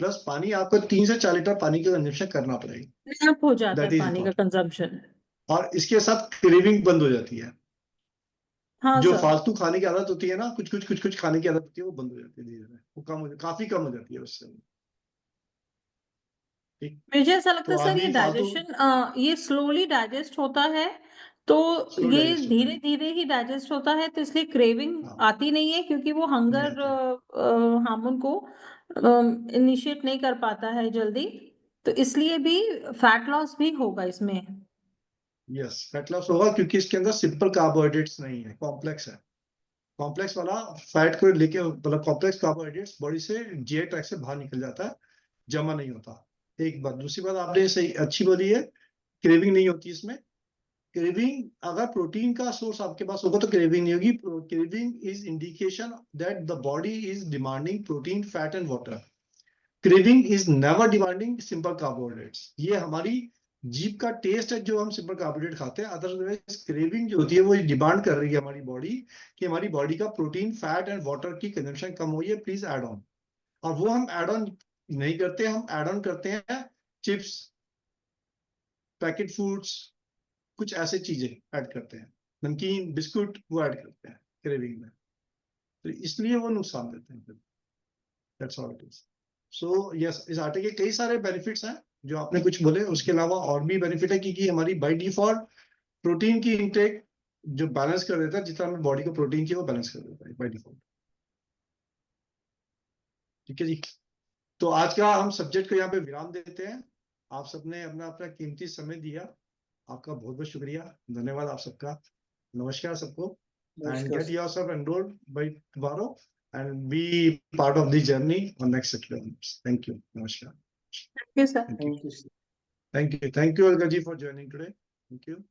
प्लस पानी आपको 3 से 4 लीटर पानी का कंजप्शन करना पड़ेगा, आप हो जाता दैट है इज पानी का इम्पोर्टेंट। कंजम्पशन। और इसके साथ क्रेविंग बंद हो जाती है, हाँ जो सर। फालतू खाने की आदत होती है ना, कुछ खाने की आदत होती है, वो बंद हो जाती है धीरे धीरे, वो काफी कम हो जाती है उससे। ठीक। मुझे ऐसा लगता तो है सर, ये आदमी फालतू डाइजेशन ये स्लोली डाइजेस्ट होता है, तो स्लो ये डाइजेस्ट होता धीरे है। धीरे ही डाइजेस्ट होता है, तो इसलिए क्रेविंग हाँ, आती नहीं है, क्योंकि वो नहीं हंगर आती, हार्मोन को इनिशिएट नहीं कर पाता है जल्दी, तो इसलिए भी फैट लॉस भी होगा इसमें। यस, फैट लॉस होगा क्योंकि इसके अंदर सिंपल कार्बोहाइड्रेट्स नहीं है, कॉम्प्लेक्स है। कॉम्प्लेक्स वाला फैट को लेके, मतलब कॉम्प्लेक्स कार्बोहाइड्रेट्स बॉडी से जीआई ट्रैक्ट से बाहर निकल जाता है, जमा नहीं होता। एक बात, दूसरी बात आपने सही अच्छी बोली है, क्रेविंग नहीं होती इसमें। क्रेविंग, अगर प्रोटीन का सोर्स आपके पास होगा तो क्रेविंग नहीं होगी। Craving is indication that the body is demanding protein, fat and water. Craving is never demanding simple carbohydrates. ये हमारी जीभ का टेस्ट है जो हम सिंपल कार्बोहाइड्रेट खाते हैं। अदरवाइज क्रेविंग जो होती है वो डिमांड कर रही है हमारी बॉडी कि हमारी बॉडी का प्रोटीन, फैट एंड वाटर की कंजम्पशन कम हुई है, प्लीज ऐड ऑन। और वो हम ऐड ऑन नहीं करते, हम ऐड ऑन करते हैं चिप्स, पैकेट फूड्स, कुछ ऐसे चीजें ऐड करते हैं, नमकीन, बिस्कुट, वो ऐड करते हैं क्रेविंग में, तो इसलिए वो नुकसान देते हैं फिर। That's all it is. So yes, इस आटे के कई सारे बेनिफिट्स हैं जो आपने कुछ बोले, उसके अलावा और भी बेनिफिट है क्योंकि हमारी बाय डिफॉल्ट प्रोटीन की इंटेक जो बैलेंस कर देता है, जितना हमें बॉडी को प्रोटीन चाहिए वो बैलेंस कर देता है बाय डिफॉल्ट। ठीक है जी, तो आज का हम सब्जेक्ट को यहाँ पे विराम देते हैं। आप सबने अपना अपना कीमती समय दिया, आपका बहुत बहुत शुक्रिया, धन्यवाद आप सबका। नमस्कार सबको, and get yourself enrolled by tomorrow and be part of the journey on next experiments. Thank you. Namaskar. Yes, sir. Thank you. Thank you. Thank you, Olga ji, for joining today. Thank you.